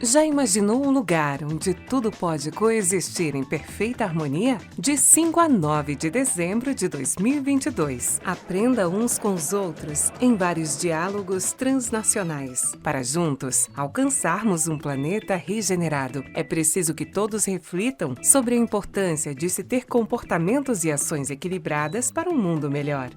Já imaginou um lugar onde tudo pode coexistir em perfeita harmonia? De 5 a 9 de dezembro de 2022. Aprenda uns com os outros em vários diálogos transnacionais. Para juntos alcançarmos um planeta regenerado, é preciso que todos reflitam sobre a importância de se ter comportamentos e ações equilibradas para um mundo melhor.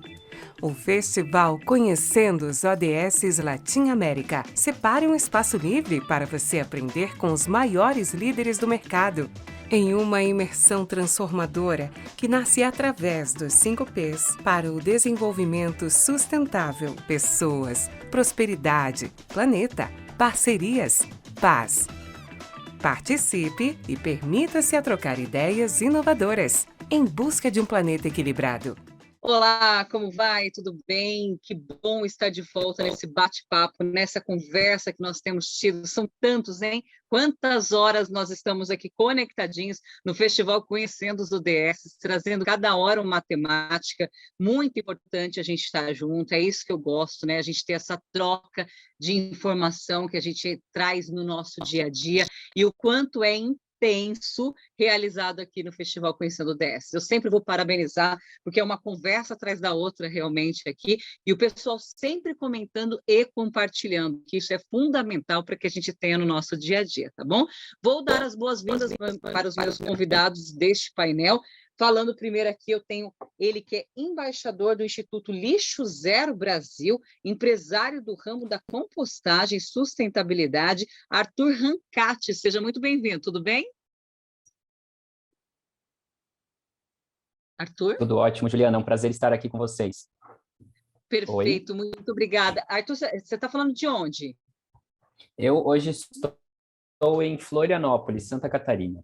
O Festival Conhecendo os ODS Latin América. Separe um espaço livre para você aprender com os maiores líderes do mercado. Em uma imersão transformadora que nasce através dos 5 P's para o desenvolvimento sustentável, pessoas, prosperidade, planeta, parcerias, paz. Participe e permita-se a trocar ideias inovadoras em busca de um planeta equilibrado. Olá, como vai? Tudo bem? Que bom estar de volta nesse bate-papo, nessa conversa que nós temos tido. São tantos, hein? Quantas horas nós estamos aqui conectadinhos no Festival Conhecendo os ODS, trazendo cada hora uma temática muito importante a gente estar junto. É isso que eu gosto, né? A gente ter essa troca de informação que a gente traz no nosso dia a dia e o quanto é intenso realizado aqui no Festival Conhecendo o DS. Eu sempre vou parabenizar, porque é uma conversa atrás da outra realmente aqui, e o pessoal sempre comentando e compartilhando, que isso é fundamental para que a gente tenha no nosso dia a dia, tá bom? Vou dar as boas-vindas para os meus convidados deste painel. Falando primeiro aqui, eu tenho ele que é embaixador do Instituto Lixo Zero Brasil, empresário do ramo da compostagem e sustentabilidade, Arthur Rancati. Seja muito bem-vindo, tudo bem? Arthur? Tudo ótimo, Juliana, é um prazer estar aqui com vocês. Perfeito, Oi? muito obrigada. Arthur, você está falando de onde? Eu hoje estou em Florianópolis, Santa Catarina.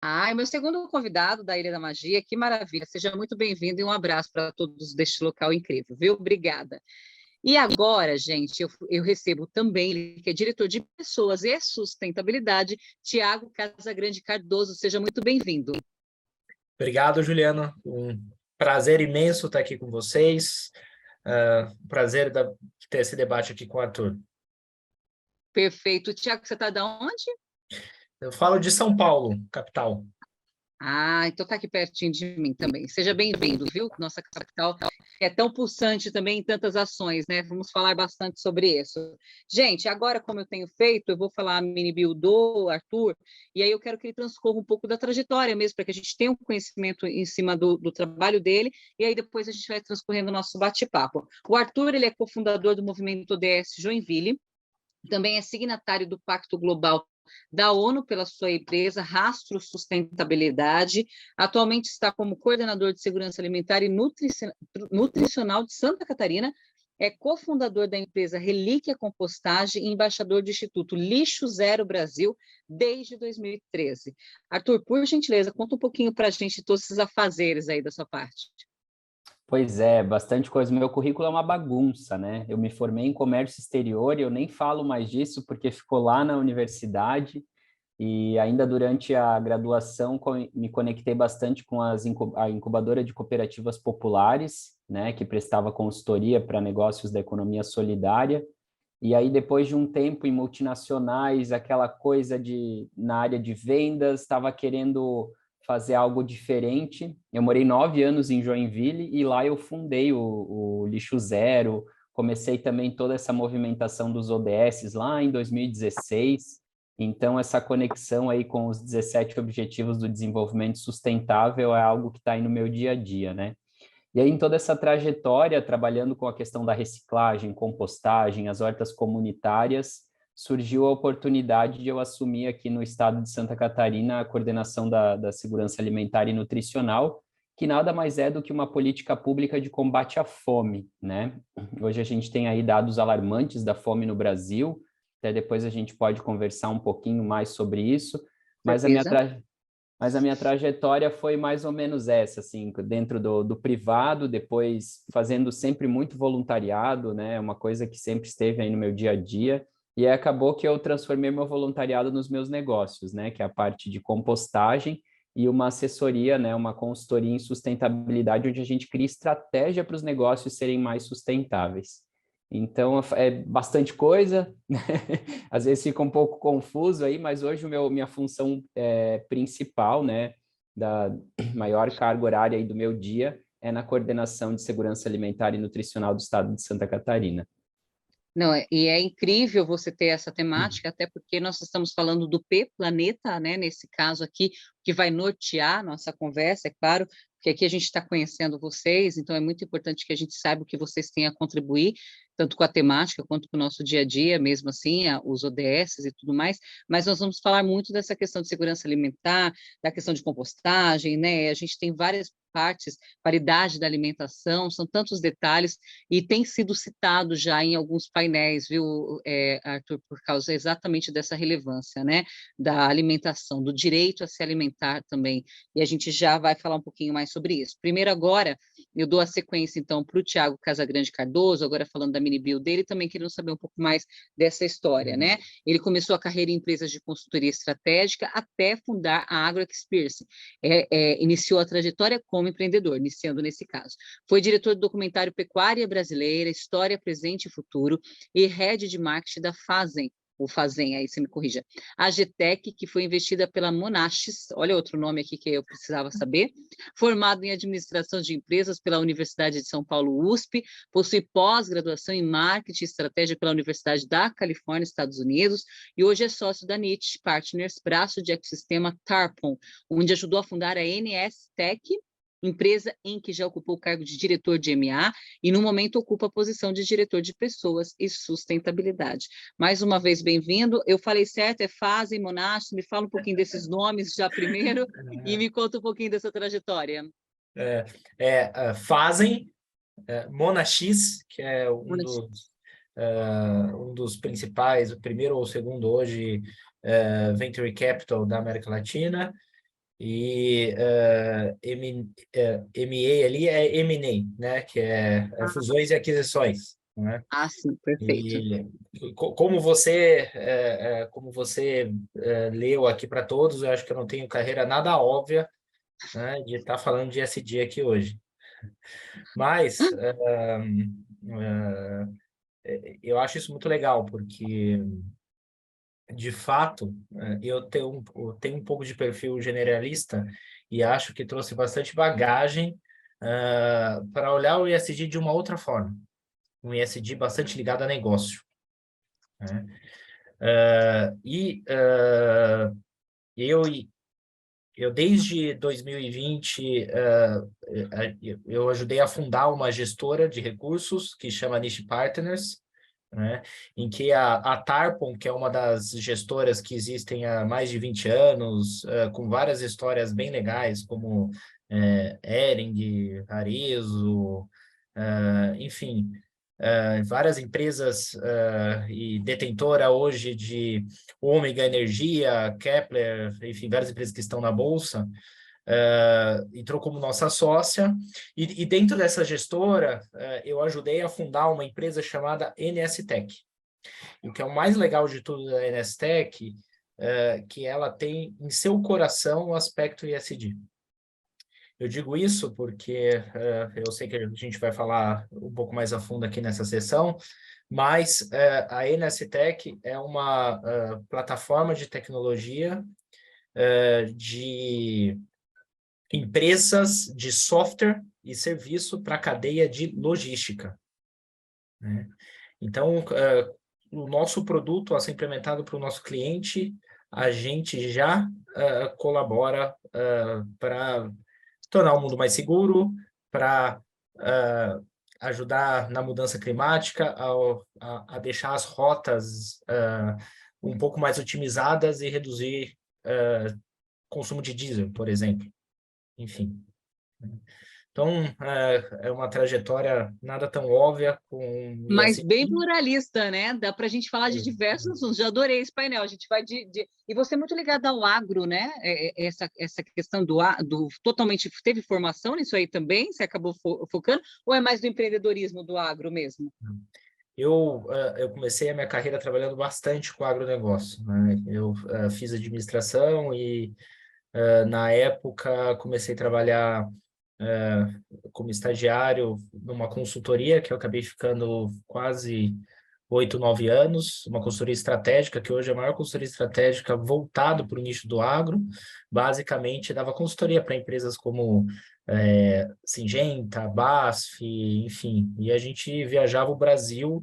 É meu segundo convidado da Ilha da Magia, que maravilha. Seja muito bem-vindo e um abraço para todos deste local incrível, viu? Obrigada. E agora, gente, eu recebo também, ele que é diretor de Pessoas e Sustentabilidade, Tiago Casagrande Cardoso. Seja muito bem-vindo. Obrigado, Juliana. Um prazer imenso estar aqui com vocês. Prazer de ter esse debate aqui com o Arthur. Perfeito. Tiago, você está de onde? Eu falo de São Paulo, capital. Então está aqui pertinho de mim também. Seja bem-vindo, viu? Nossa capital é tão pulsante também em tantas ações, né? Vamos falar bastante sobre isso. Gente, agora, como eu tenho feito, eu vou falar a mini bio do Arthur, e aí eu quero que ele transcorra um pouco da trajetória mesmo, para que a gente tenha um conhecimento em cima do trabalho dele, e aí depois a gente vai transcorrendo o nosso bate-papo. O Arthur, ele é cofundador do movimento ODS Joinville, também é signatário do Pacto Global da ONU pela sua empresa Rastro Sustentabilidade, atualmente está como coordenador de segurança alimentar e nutricional de Santa Catarina, é cofundador da empresa Relíquia Compostagem e embaixador do Instituto Lixo Zero Brasil desde 2013. Arthur, por gentileza, conta um pouquinho para a gente todos esses afazeres aí da sua parte. Pois é, bastante coisa. Meu currículo é uma bagunça, né? Eu me formei em comércio exterior e eu nem falo mais disso porque ficou lá na universidade e ainda durante a graduação me conectei bastante com a incubadora de cooperativas populares, né? Que prestava consultoria para negócios da economia solidária. E aí, depois de um tempo em multinacionais, aquela coisa na área de vendas, estava querendo fazer algo diferente. Eu morei 9 anos em Joinville e lá eu fundei o Lixo Zero, comecei também toda essa movimentação dos ODS lá em 2016. Então, essa conexão aí com os 17 Objetivos do Desenvolvimento Sustentável é algo que está aí no meu dia a dia, né? E aí, em toda essa trajetória, trabalhando com a questão da reciclagem, compostagem, as hortas comunitárias, surgiu a oportunidade de eu assumir aqui no estado de Santa Catarina a coordenação da segurança alimentar e nutricional, que nada mais é do que uma política pública de combate à fome, né? Hoje a gente tem aí dados alarmantes da fome no Brasil, até depois a gente pode conversar um pouquinho mais sobre isso, mas a minha trajetória foi mais ou menos essa, assim, dentro do privado, depois fazendo sempre muito voluntariado, né? Uma coisa que sempre esteve aí no meu dia a dia. E aí acabou que eu transformei meu voluntariado nos meus negócios, né? Que é a parte de compostagem e uma assessoria, né? Uma consultoria em sustentabilidade, onde a gente cria estratégia para os negócios serem mais sustentáveis. Então, é bastante coisa, né? Às vezes fica um pouco confuso aí, mas hoje minha função principal, né, da maior carga horária aí do meu dia é na coordenação de segurança alimentar e nutricional do estado de Santa Catarina. Não, e é incrível você ter essa temática, até porque nós estamos falando do P, planeta, né, nesse caso aqui, que vai nortear nossa conversa, é claro, porque aqui a gente está conhecendo vocês, então é muito importante que a gente saiba o que vocês têm a contribuir, tanto com a temática quanto com o nosso dia a dia, mesmo assim, os ODS e tudo mais, mas nós vamos falar muito dessa questão de segurança alimentar, da questão de compostagem, né, a gente tem várias partes, qualidade da alimentação, são tantos detalhes, e tem sido citado já em alguns painéis, viu, Arthur, por causa exatamente dessa relevância, né, da alimentação, do direito a se alimentar também, e a gente já vai falar um pouquinho mais sobre isso. Primeiro agora, eu dou a sequência, então, para o Thiago Casagrande Cardoso, agora falando da mini-bio dele, também querendo saber um pouco mais dessa história, né, ele começou a carreira em empresas de consultoria estratégica até fundar a AgroExperience, iniciou a trajetória como empreendedor, iniciando nesse caso. Foi diretor do documentário Pecuária Brasileira, História, Presente e Futuro, e head de marketing da Fazem, ou Fazem, aí você me corrija, a GTEC, que foi investida pela Monaches, olha outro nome aqui que eu precisava saber, formado em administração de empresas pela Universidade de São Paulo, USP, possui pós-graduação em marketing e estratégia pela Universidade da Califórnia, Estados Unidos, e hoje é sócio da Niche Partners, braço de ecossistema Tarpon, onde ajudou a fundar a NSTech, empresa em que já ocupou o cargo de diretor de MA e, no momento, ocupa a posição de diretor de pessoas e sustentabilidade. Mais uma vez, bem-vindo. Eu falei certo, é Fazem, Monaches, me fala um pouquinho desses nomes já primeiro e me conta um pouquinho dessa trajetória. Fazem, Monaches, que é Monaches. um dos principais, o primeiro ou o segundo hoje, Venture Capital da América Latina, e MA ali é M&A, né? Que é fusões e aquisições, né? Ah, sim, perfeito. E como você leu aqui para todos, eu acho que eu não tenho carreira nada óbvia, né, de estar falando de SD aqui hoje. Mas eu acho isso muito legal, porque de fato, eu tenho um pouco de perfil generalista e acho que trouxe bastante bagagem para olhar o ESG de uma outra forma. Um ESG bastante ligado a negócio, né? Eu desde 2020, eu ajudei a fundar uma gestora de recursos que chama Niche Partners, né, em que a Tarpon, que é uma das gestoras que existem há mais de 20 anos, com várias histórias bem legais, como Hering, Arezzo, enfim, várias empresas e detentora hoje de Ômega Energia, Kepler, enfim, várias empresas que estão na Bolsa, entrou como nossa sócia, e dentro dessa gestora, eu ajudei a fundar uma empresa chamada NSTech. E o que é o mais legal de tudo da NSTech, que ela tem em seu coração o aspecto ESG. Eu digo isso porque eu sei que a gente vai falar um pouco mais a fundo aqui nessa sessão, mas a NSTech é uma plataforma de tecnologia de empresas de software e serviço para a cadeia de logística, né? Então, o nosso produto, a ser implementado para o nosso cliente, a gente já colabora para tornar o mundo mais seguro, para ajudar na mudança climática, a deixar as rotas um pouco mais otimizadas e reduzir consumo de diesel, por exemplo. Enfim. Então, é uma trajetória nada tão óbvia com Mas ESG. bem pluralista, né? Dá para a gente falar de diversos assuntos. Já adorei esse painel. A gente vai E você é muito ligado ao agro, né? Essa questão do totalmente... Teve formação nisso aí também? Você acabou focando? Ou é mais do empreendedorismo do agro mesmo? Eu comecei a minha carreira trabalhando bastante com agronegócio, né? Eu fiz administração e, na época, comecei a trabalhar como estagiário numa consultoria, que eu acabei ficando quase 8, 9 anos, uma consultoria estratégica, que hoje é a maior consultoria estratégica voltado para o nicho do agro. Basicamente, dava consultoria para empresas como Syngenta, BASF, enfim, e a gente viajava o Brasil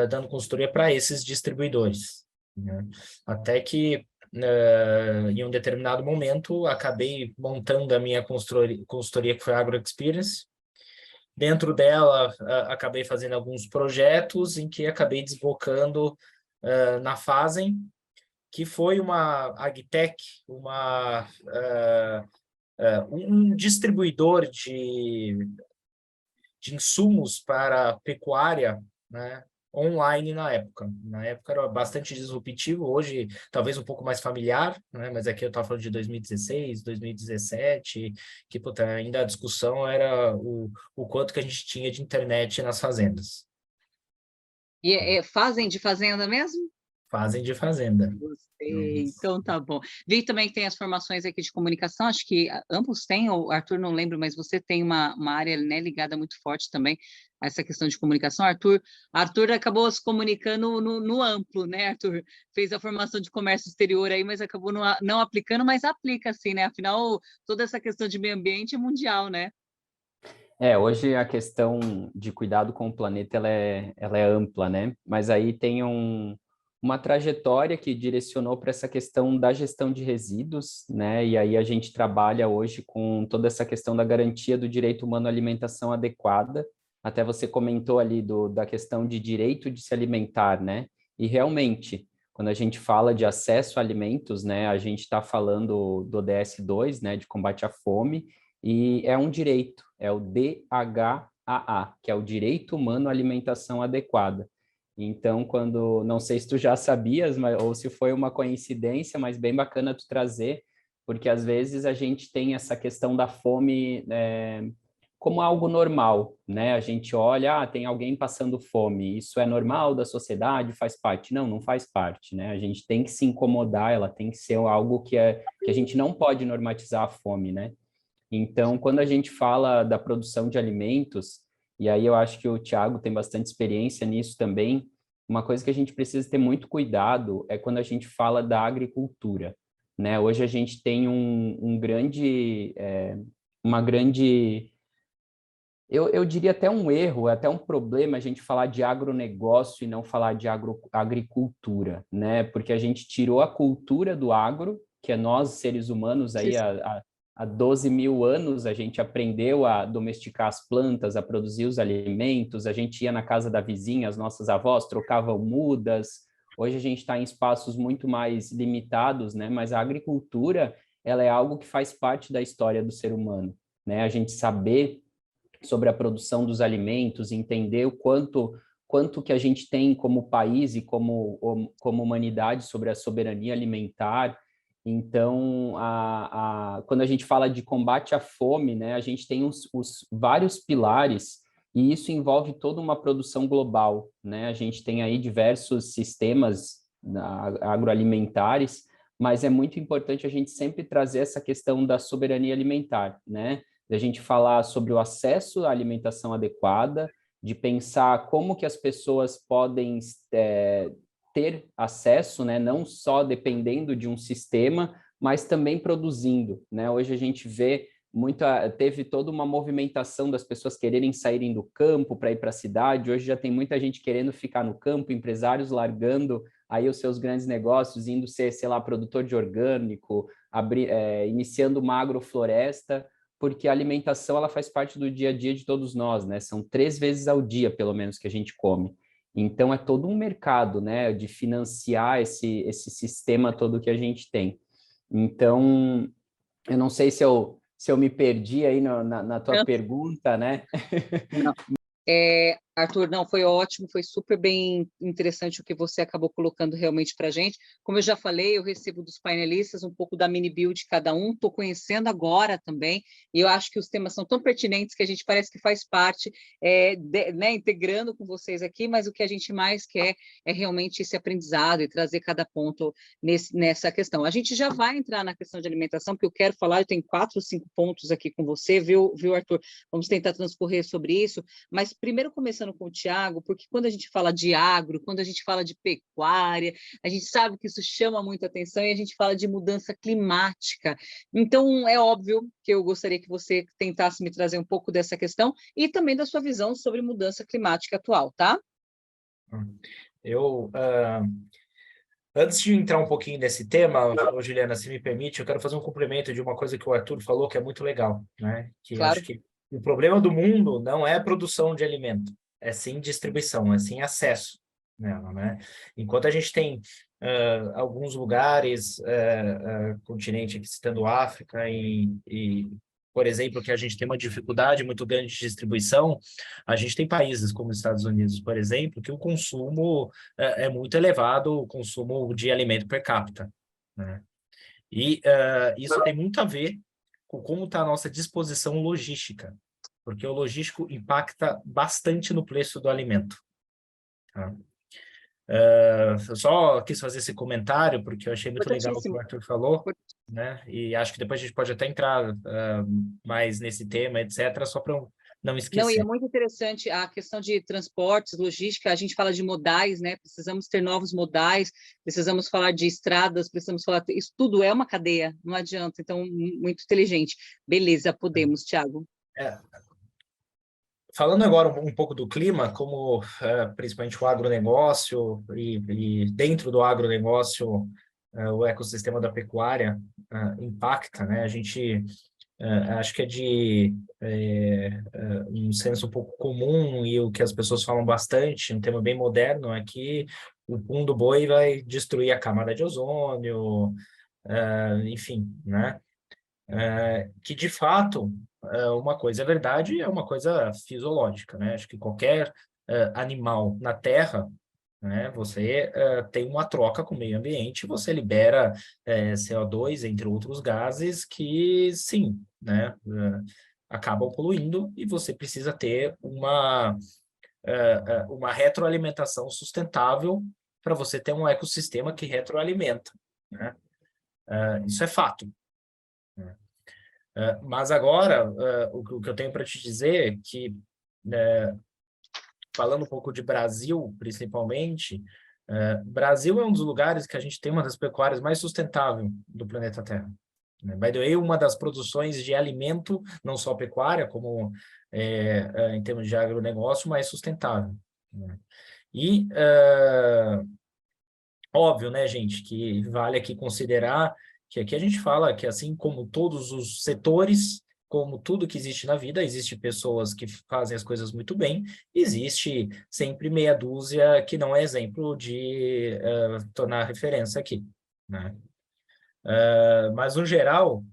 dando consultoria para esses distribuidores, né? Até que, em um determinado momento, acabei montando a minha consultoria que foi a Agro Experience. Dentro dela, acabei fazendo alguns projetos em que acabei desbocando na Fazem, que foi uma agtech, um distribuidor de insumos para pecuária, né, online na época. Na época era bastante disruptivo, hoje talvez um pouco mais familiar, né, mas aqui eu estava falando de 2016, 2017, que puta, ainda a discussão era o quanto que a gente tinha de internet nas fazendas. E fazem de fazenda mesmo? Fazem de fazenda. Gostei, então tá bom. Vi também que tem as formações aqui de comunicação, acho que ambos têm, o Arthur não lembro, mas você tem uma área, né, ligada muito forte também a essa questão de comunicação. Arthur acabou se comunicando no amplo, né, Arthur? Fez a formação de comércio exterior aí, mas acabou não aplicando, mas aplica assim, né? Afinal, toda essa questão de meio ambiente é mundial, né? Hoje a questão de cuidado com o planeta ela é ampla, né? Mas aí tem uma trajetória que direcionou para essa questão da gestão de resíduos, né? E aí a gente trabalha hoje com toda essa questão da garantia do direito humano à alimentação adequada. Até você comentou ali da questão de direito de se alimentar, né? E realmente, quando a gente fala de acesso a alimentos, né? A gente está falando do ODS 2, né? De combate à fome, e é um direito, é o DHAA, que é o Direito Humano à Alimentação Adequada. Então, não sei se tu já sabias, ou se foi uma coincidência, mas bem bacana tu trazer, porque às vezes a gente tem essa questão da fome como algo normal, né? A gente olha, tem alguém passando fome, isso é normal da sociedade, faz parte? Não, não faz parte, né? A gente tem que se incomodar, ela tem que ser algo que a gente não pode normatizar a fome, né? Então, quando a gente fala da produção de alimentos, e aí eu acho que o Thiago tem bastante experiência nisso também, uma coisa que a gente precisa ter muito cuidado é quando a gente fala da agricultura, né? Hoje a gente tem uma grande, eu diria até um erro, até um problema a gente falar de agronegócio e não falar de agricultura, né? Porque a gente tirou a cultura do agro, que é nós, seres humanos, aí há 12 mil anos a gente aprendeu a domesticar as plantas, a produzir os alimentos, a gente ia na casa da vizinha, as nossas avós trocavam mudas. Hoje a gente está em espaços muito mais limitados, né? Mas a agricultura, ela é algo que faz parte da história do ser humano, né? A gente saber sobre a produção dos alimentos, entender o quanto que a gente tem como país e como humanidade sobre a soberania alimentar. Então, quando a gente fala de combate à fome, né, a gente tem os vários pilares, e isso envolve toda uma produção global, né? A gente tem aí diversos sistemas agroalimentares, mas é muito importante a gente sempre trazer essa questão da soberania alimentar, né? Da gente falar sobre o acesso à alimentação adequada, de pensar como que as pessoas podem ter acesso, né, não só dependendo de um sistema, mas também produzindo, né? Hoje a gente vê teve toda uma movimentação das pessoas quererem saírem do campo para ir para a cidade. Hoje já tem muita gente querendo ficar no campo, empresários largando aí os seus grandes negócios, indo ser, sei lá, produtor de orgânico, iniciando uma agrofloresta, porque a alimentação ela faz parte do dia a dia de todos nós, né? São 3 vezes ao dia, pelo menos, que a gente come. Então, é todo um mercado, né, de financiar esse sistema todo que a gente tem. Então, eu não sei se eu me perdi aí na tua pergunta, né? Não. Arthur, não, foi ótimo, foi super bem interessante o que você acabou colocando realmente para a gente. Como eu já falei, eu recebo dos painelistas um pouco da mini build de cada um, estou conhecendo agora também, e eu acho que os temas são tão pertinentes que a gente parece que faz parte, né, integrando com vocês aqui, mas o que a gente mais quer é realmente esse aprendizado e trazer cada ponto nessa questão. A gente já vai entrar na questão de alimentação, porque eu quero falar, eu tenho 4 ou 5 pontos aqui com você, viu, Arthur? Vamos tentar transcorrer sobre isso, mas primeiro começando com o Tiago, porque quando a gente fala de agro, quando a gente fala de pecuária, a gente sabe que isso chama muita atenção e a gente fala de mudança climática. Então, é óbvio que eu gostaria que você tentasse me trazer um pouco dessa questão e também da sua visão sobre mudança climática atual, tá? Antes de entrar um pouquinho nesse tema, Juliana, se me permite, eu quero fazer um complemento de uma coisa que o Arthur falou que é muito legal, né? Que Claro. acho que o problema do mundo não é a produção de alimento, é sim distribuição, é sim acesso nela, né? Enquanto a gente tem alguns lugares, continente aqui citando África por exemplo, que a gente tem uma dificuldade muito grande de distribuição, a gente tem países como os Estados Unidos, por exemplo, que o consumo é muito elevado, o consumo de alimento per capita, né? E isso tem muito a ver com como está a nossa disposição logística, porque o logístico impacta bastante no preço do alimento. Tá? Eu só quis fazer esse comentário, porque eu achei muito legal o que o Arthur falou, né? E acho que depois a gente pode até entrar mais nesse tema, etc., só para não esquecer. Não, e é muito interessante a questão de transportes, logística, a gente fala de modais, né? Precisamos ter novos modais, precisamos falar de estradas, precisamos falar... Isso tudo é uma cadeia, não adianta. Então, muito inteligente. Beleza, podemos, Tiago. Falando agora um pouco do clima, como principalmente o agronegócio e dentro do agronegócio o ecossistema da pecuária impacta, né? A gente acho que é de um senso um pouco comum e o que as pessoas falam bastante, um tema bem moderno, é que o pum do boi vai destruir a camada de ozônio, enfim, né? Que de fato uma coisa é verdade e é uma coisa fisiológica, né? Acho que qualquer animal na Terra, né, você tem uma troca com o meio ambiente, você libera CO2, entre outros gases, que sim, né, acabam poluindo e você precisa ter uma retroalimentação sustentável para você ter um ecossistema que retroalimenta, né? Isso é fato. Mas agora, o que eu tenho para te dizer é que, falando um pouco de Brasil, principalmente, Brasil é um dos lugares que a gente tem uma das pecuárias mais sustentáveis do planeta Terra. By the way, uma das produções de alimento, não só pecuária, como em termos de agronegócio, mais sustentável. E, óbvio, né, gente, que vale aqui considerar que aqui a gente fala que, assim como todos os setores, como tudo que existe na vida, existe pessoas que fazem as coisas muito bem, existe sempre meia dúzia que não é exemplo de tornar referência aqui, né? Mas, no geral,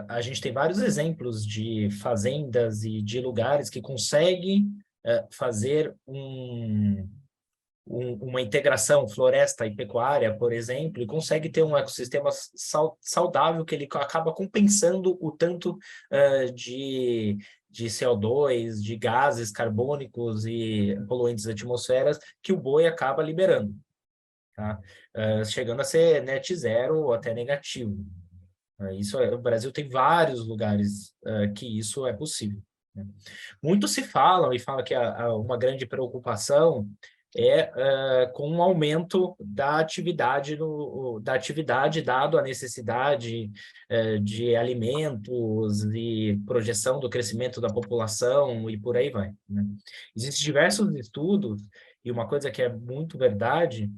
a gente tem vários exemplos de fazendas e de lugares que conseguem fazer uma integração floresta e pecuária, por exemplo, e consegue ter um ecossistema saudável que ele acaba compensando o tanto de CO2, de gases carbônicos e poluentes atmosferas que o boi acaba liberando, tá? Chegando a ser net zero ou até negativo. O Brasil tem vários lugares que isso é possível, né? Muito se fala que uma grande preocupação com um aumento da atividade dado a necessidade de alimentos e projeção do crescimento da população e por aí vai, né? Existem diversos estudos e uma coisa que é muito verdade,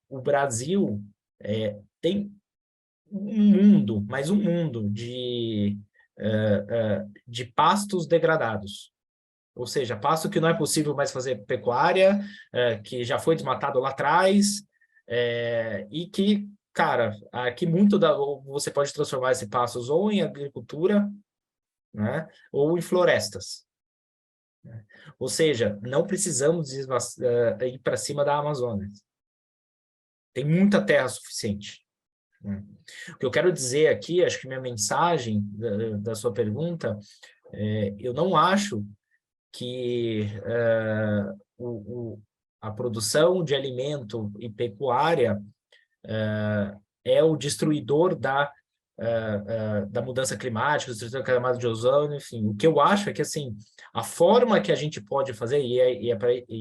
o Brasil tem um mundo de pastos degradados. Ou seja, pasto que não é possível mais fazer pecuária, que já foi desmatado lá atrás, e que, cara, aqui você pode transformar esses pastos ou em agricultura, né, ou em florestas. né? Ou seja, não precisamos ir para cima da Amazônia. Tem muita terra suficiente, né? O que eu quero dizer aqui, acho que minha mensagem da sua pergunta, eu não acho que a produção de alimento e pecuária é o destruidor da mudança climática, destruidor da camada de ozônio, enfim. O que eu acho é que, assim, a forma que a gente pode fazer, e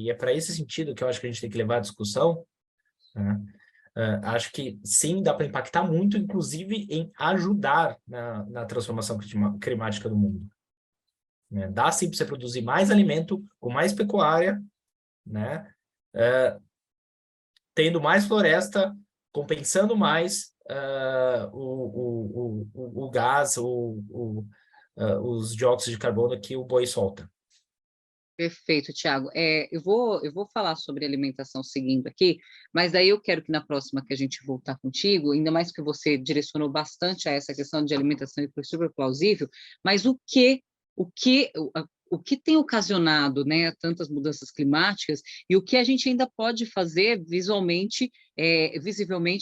é para esse sentido que eu acho que a gente tem que levar a discussão, né? Acho que sim, dá para impactar muito, inclusive em ajudar na transformação climática do mundo, né? Dá sim para você produzir mais alimento, com mais pecuária, né? Tendo mais floresta, compensando mais o gás, os dióxidos de carbono que o boi solta. Perfeito, Tiago. Eu vou falar sobre alimentação seguindo aqui, mas daí eu quero que na próxima que a gente voltar contigo, ainda mais que você direcionou bastante a essa questão de alimentação e foi super plausível, mas o que tem ocasionado, né, tantas mudanças climáticas e o que a gente ainda pode fazer visivelmente,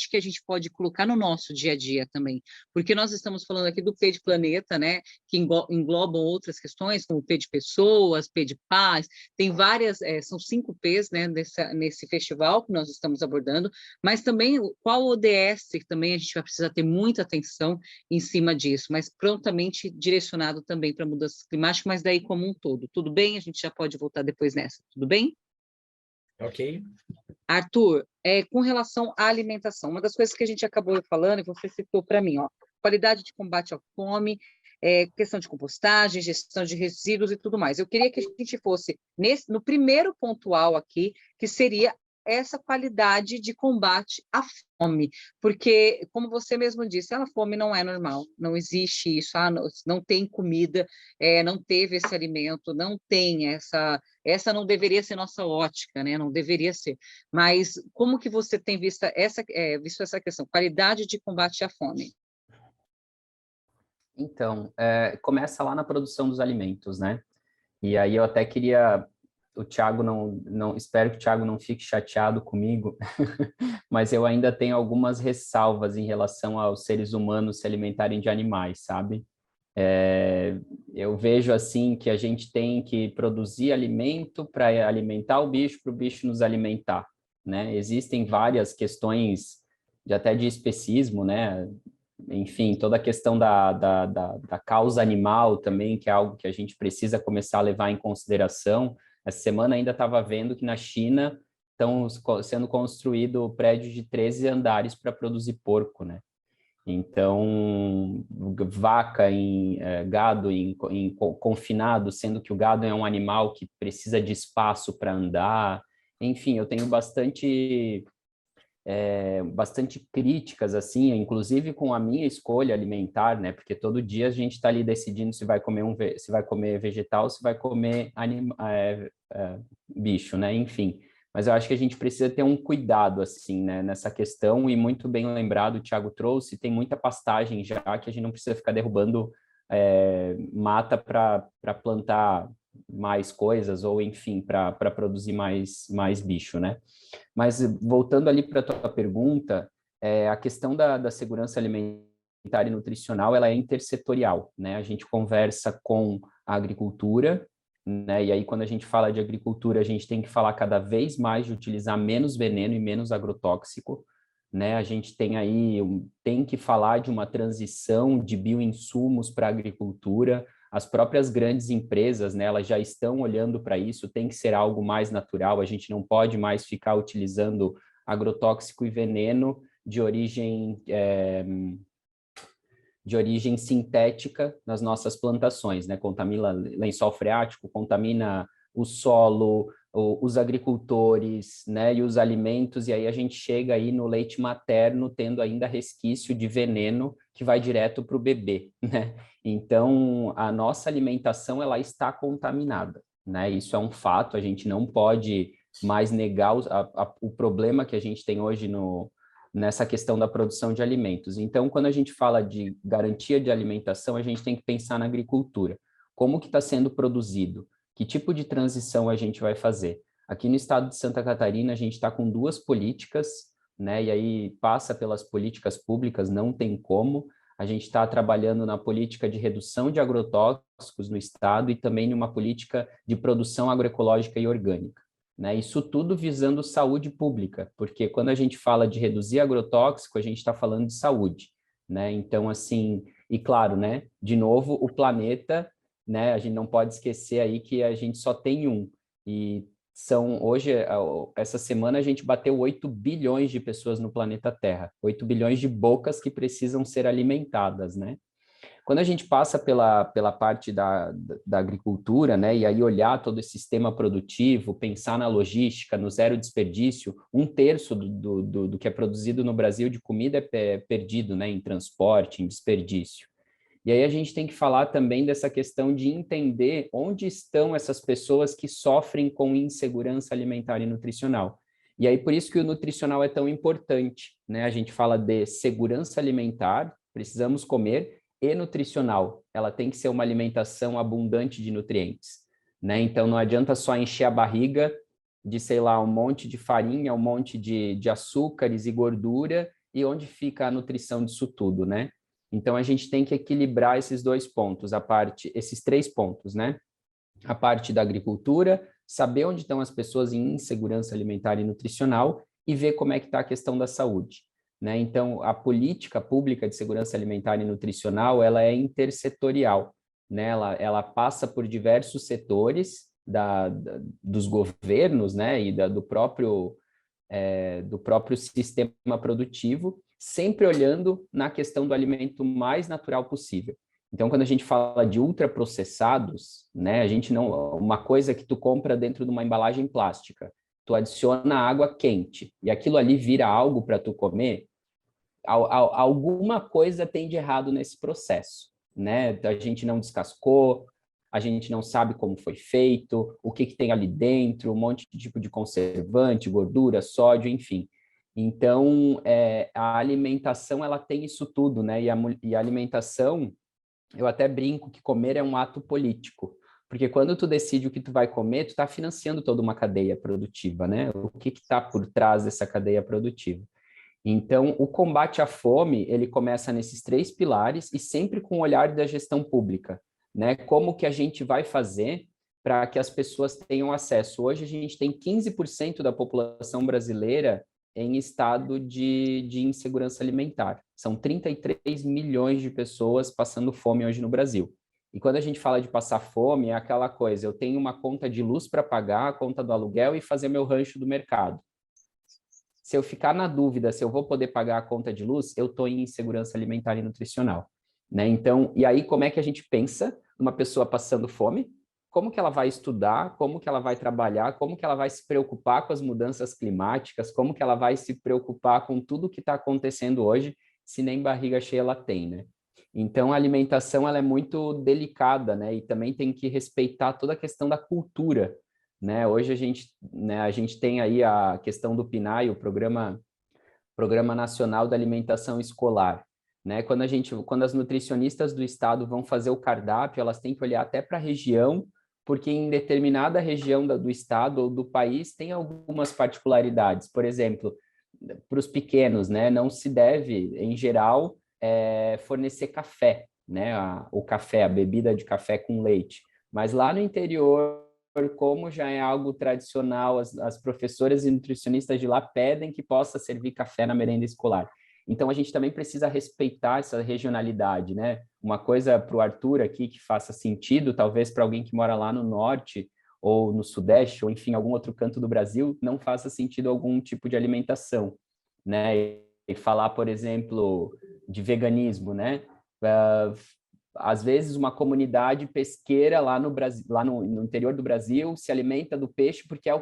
que a gente pode colocar no nosso dia a dia também, porque nós estamos falando aqui do P de planeta, né, que englobam outras questões, como o P de pessoas, P de paz, tem várias, são 5 P's, né, nesse festival que nós estamos abordando, mas também qual ODS, que também a gente vai precisar ter muita atenção em cima disso, mas prontamente direcionado também para mudanças climáticas, mas daí como um todo. Tudo bem? A gente já pode voltar depois nessa, tudo bem? Ok. Arthur, com relação à alimentação, uma das coisas que a gente acabou falando, e você citou para mim, ó, qualidade de combate à fome, questão de compostagem, gestão de resíduos e tudo mais. Eu queria que a gente fosse no primeiro pontual aqui, que seria essa qualidade de combate à fome, porque, como você mesmo disse, a fome não é normal, não existe isso, não tem comida, não teve esse alimento, não tem essa não deveria ser nossa ótica, né? Não deveria ser. Mas como que você tem visto essa questão, qualidade de combate à fome? Então, começa lá na produção dos alimentos, né? E aí eu até queria, o Thiago espero que o Thiago não fique chateado comigo, mas eu ainda tenho algumas ressalvas em relação aos seres humanos se alimentarem de animais, sabe? Eu vejo assim que a gente tem que produzir alimento para alimentar o bicho, para o bicho nos alimentar, né? Existem várias questões até de especismo, né? Enfim, toda a questão da causa animal também, que é algo que a gente precisa começar a levar em consideração. Essa semana ainda estava vendo que na China estão sendo construído prédios de 13 andares para produzir porco, né? Então, vaca, gado confinado, sendo que o gado é um animal que precisa de espaço para andar. Enfim, eu tenho bastante críticas, assim, inclusive com a minha escolha alimentar, né? Porque todo dia a gente está ali decidindo se vai comer se vai comer vegetal, se vai comer bicho, né? Enfim. Mas eu acho que a gente precisa ter um cuidado, assim, né, nessa questão, e muito bem lembrado, o Thiago trouxe, tem muita pastagem já, que a gente não precisa ficar derrubando mata para plantar mais coisas, ou enfim, para produzir mais bicho, né? Mas voltando ali para a tua pergunta, a questão da segurança alimentar e nutricional, ela é intersetorial, né? A gente conversa com a agricultura, né? E aí, quando a gente fala de agricultura, a gente tem que falar cada vez mais de utilizar menos veneno e menos agrotóxico, né? A gente tem que falar de uma transição de bioinsumos para a agricultura. As próprias grandes empresas, né, elas já estão olhando para isso, tem que ser algo mais natural, a gente não pode mais ficar utilizando agrotóxico e veneno de origem sintética nas nossas plantações, né? Contamina lençol freático, contamina o solo, os agricultores, né? E os alimentos, e aí a gente chega aí no leite materno tendo ainda resquício de veneno que vai direto para o bebê, né? Então, a nossa alimentação, ela está contaminada, né? Isso é um fato, a gente não pode mais negar o problema que a gente tem hoje nessa questão da produção de alimentos. Então, quando a gente fala de garantia de alimentação, a gente tem que pensar na agricultura. Como que está sendo produzido? Que tipo de transição a gente vai fazer? Aqui no estado de Santa Catarina, a gente está com 2 políticas, né? E aí passa pelas políticas públicas, não tem como. A gente está trabalhando na política de redução de agrotóxicos no estado e também numa política de produção agroecológica e orgânica, né? Isso tudo visando saúde pública, porque quando a gente fala de reduzir agrotóxico, a gente está falando de saúde, né? Então, assim, e claro, né? De novo, o planeta, né? A gente não pode esquecer aí que a gente só tem um. E hoje, essa semana, a gente bateu 8 bilhões de pessoas no planeta Terra, 8 bilhões de bocas que precisam ser alimentadas, né? Quando a gente passa pela parte da agricultura, né, e aí olhar todo esse sistema produtivo, pensar na logística, no zero desperdício, 1/3 do que é produzido no Brasil de comida é perdido, né, em transporte, em desperdício. E aí a gente tem que falar também dessa questão de entender onde estão essas pessoas que sofrem com insegurança alimentar e nutricional. E aí por isso que o nutricional é tão importante, né? A gente fala de segurança alimentar, precisamos comer, e nutricional. Ela tem que ser uma alimentação abundante de nutrientes, né? Então não adianta só encher a barriga de, sei lá, um monte de farinha, um monte de açúcares e gordura, e onde fica a nutrição disso tudo, né? Então, a gente tem que equilibrar esses 2 pontos, esses 3 pontos, né? A parte da agricultura, saber onde estão as pessoas em insegurança alimentar e nutricional e ver como é que está a questão da saúde, né? Então, a política pública de segurança alimentar e nutricional, ela é intersetorial, né? Ela passa por diversos setores dos governos, né? E do próprio sistema produtivo, sempre olhando na questão do alimento mais natural possível. Então, quando a gente fala de ultraprocessados, né, a gente não, uma coisa que tu compra dentro de uma embalagem plástica, tu adiciona água quente e aquilo ali vira algo para tu comer, alguma coisa tem de errado nesse processo, né? A gente não descascou, a gente não sabe como foi feito, o que tem ali dentro, um monte de tipo de conservante, gordura, sódio, enfim. Então, a alimentação, ela tem isso tudo, né? E a alimentação, eu até brinco que comer é um ato político, porque quando tu decide o que tu vai comer, tu está financiando toda uma cadeia produtiva, né? O que está por trás dessa cadeia produtiva? Então, o combate à fome, ele começa nesses 3 pilares e sempre com o olhar da gestão pública, né? Como que a gente vai fazer para que as pessoas tenham acesso? Hoje a gente tem 15% da população brasileira em estado de insegurança alimentar. São 33 milhões de pessoas passando fome hoje no Brasil. E quando a gente fala de passar fome, é aquela coisa, eu tenho uma conta de luz para pagar, a conta do aluguel e fazer meu rancho do mercado. Se eu ficar na dúvida se eu vou poder pagar a conta de luz, eu estou em insegurança alimentar e nutricional, né? Então, e aí como é que a gente pensa numa pessoa passando fome? Como que ela vai estudar? Como que ela vai trabalhar? Como que ela vai se preocupar com as mudanças climáticas? Como que ela vai se preocupar com tudo que está acontecendo hoje, se nem barriga cheia ela tem, né? Então, a alimentação ela é muito delicada, né? E também tem que respeitar toda a questão da cultura, né? Hoje a gente tem aí a questão do PNAE, o Programa Nacional da Alimentação Escolar, né? Quando as nutricionistas do estado vão fazer o cardápio, elas têm que olhar até para a região, porque em determinada região do estado ou do país tem algumas particularidades. Por exemplo, para os pequenos, né? Não se deve, em geral, fornecer café, né? O café, a bebida de café com leite. Mas lá no interior, como já é algo tradicional, as professoras e nutricionistas de lá pedem que possa servir café na merenda escolar. Então, a gente também precisa respeitar essa regionalidade, né? Uma coisa para o Arthur aqui que faça sentido, talvez para alguém que mora lá no norte ou no sudeste, ou enfim, algum outro canto do Brasil, não faça sentido algum tipo de alimentação, né? E falar, por exemplo, de veganismo, né? Às vezes uma comunidade pesqueira lá no Brasil, lá no interior do Brasil, se alimenta do peixe porque é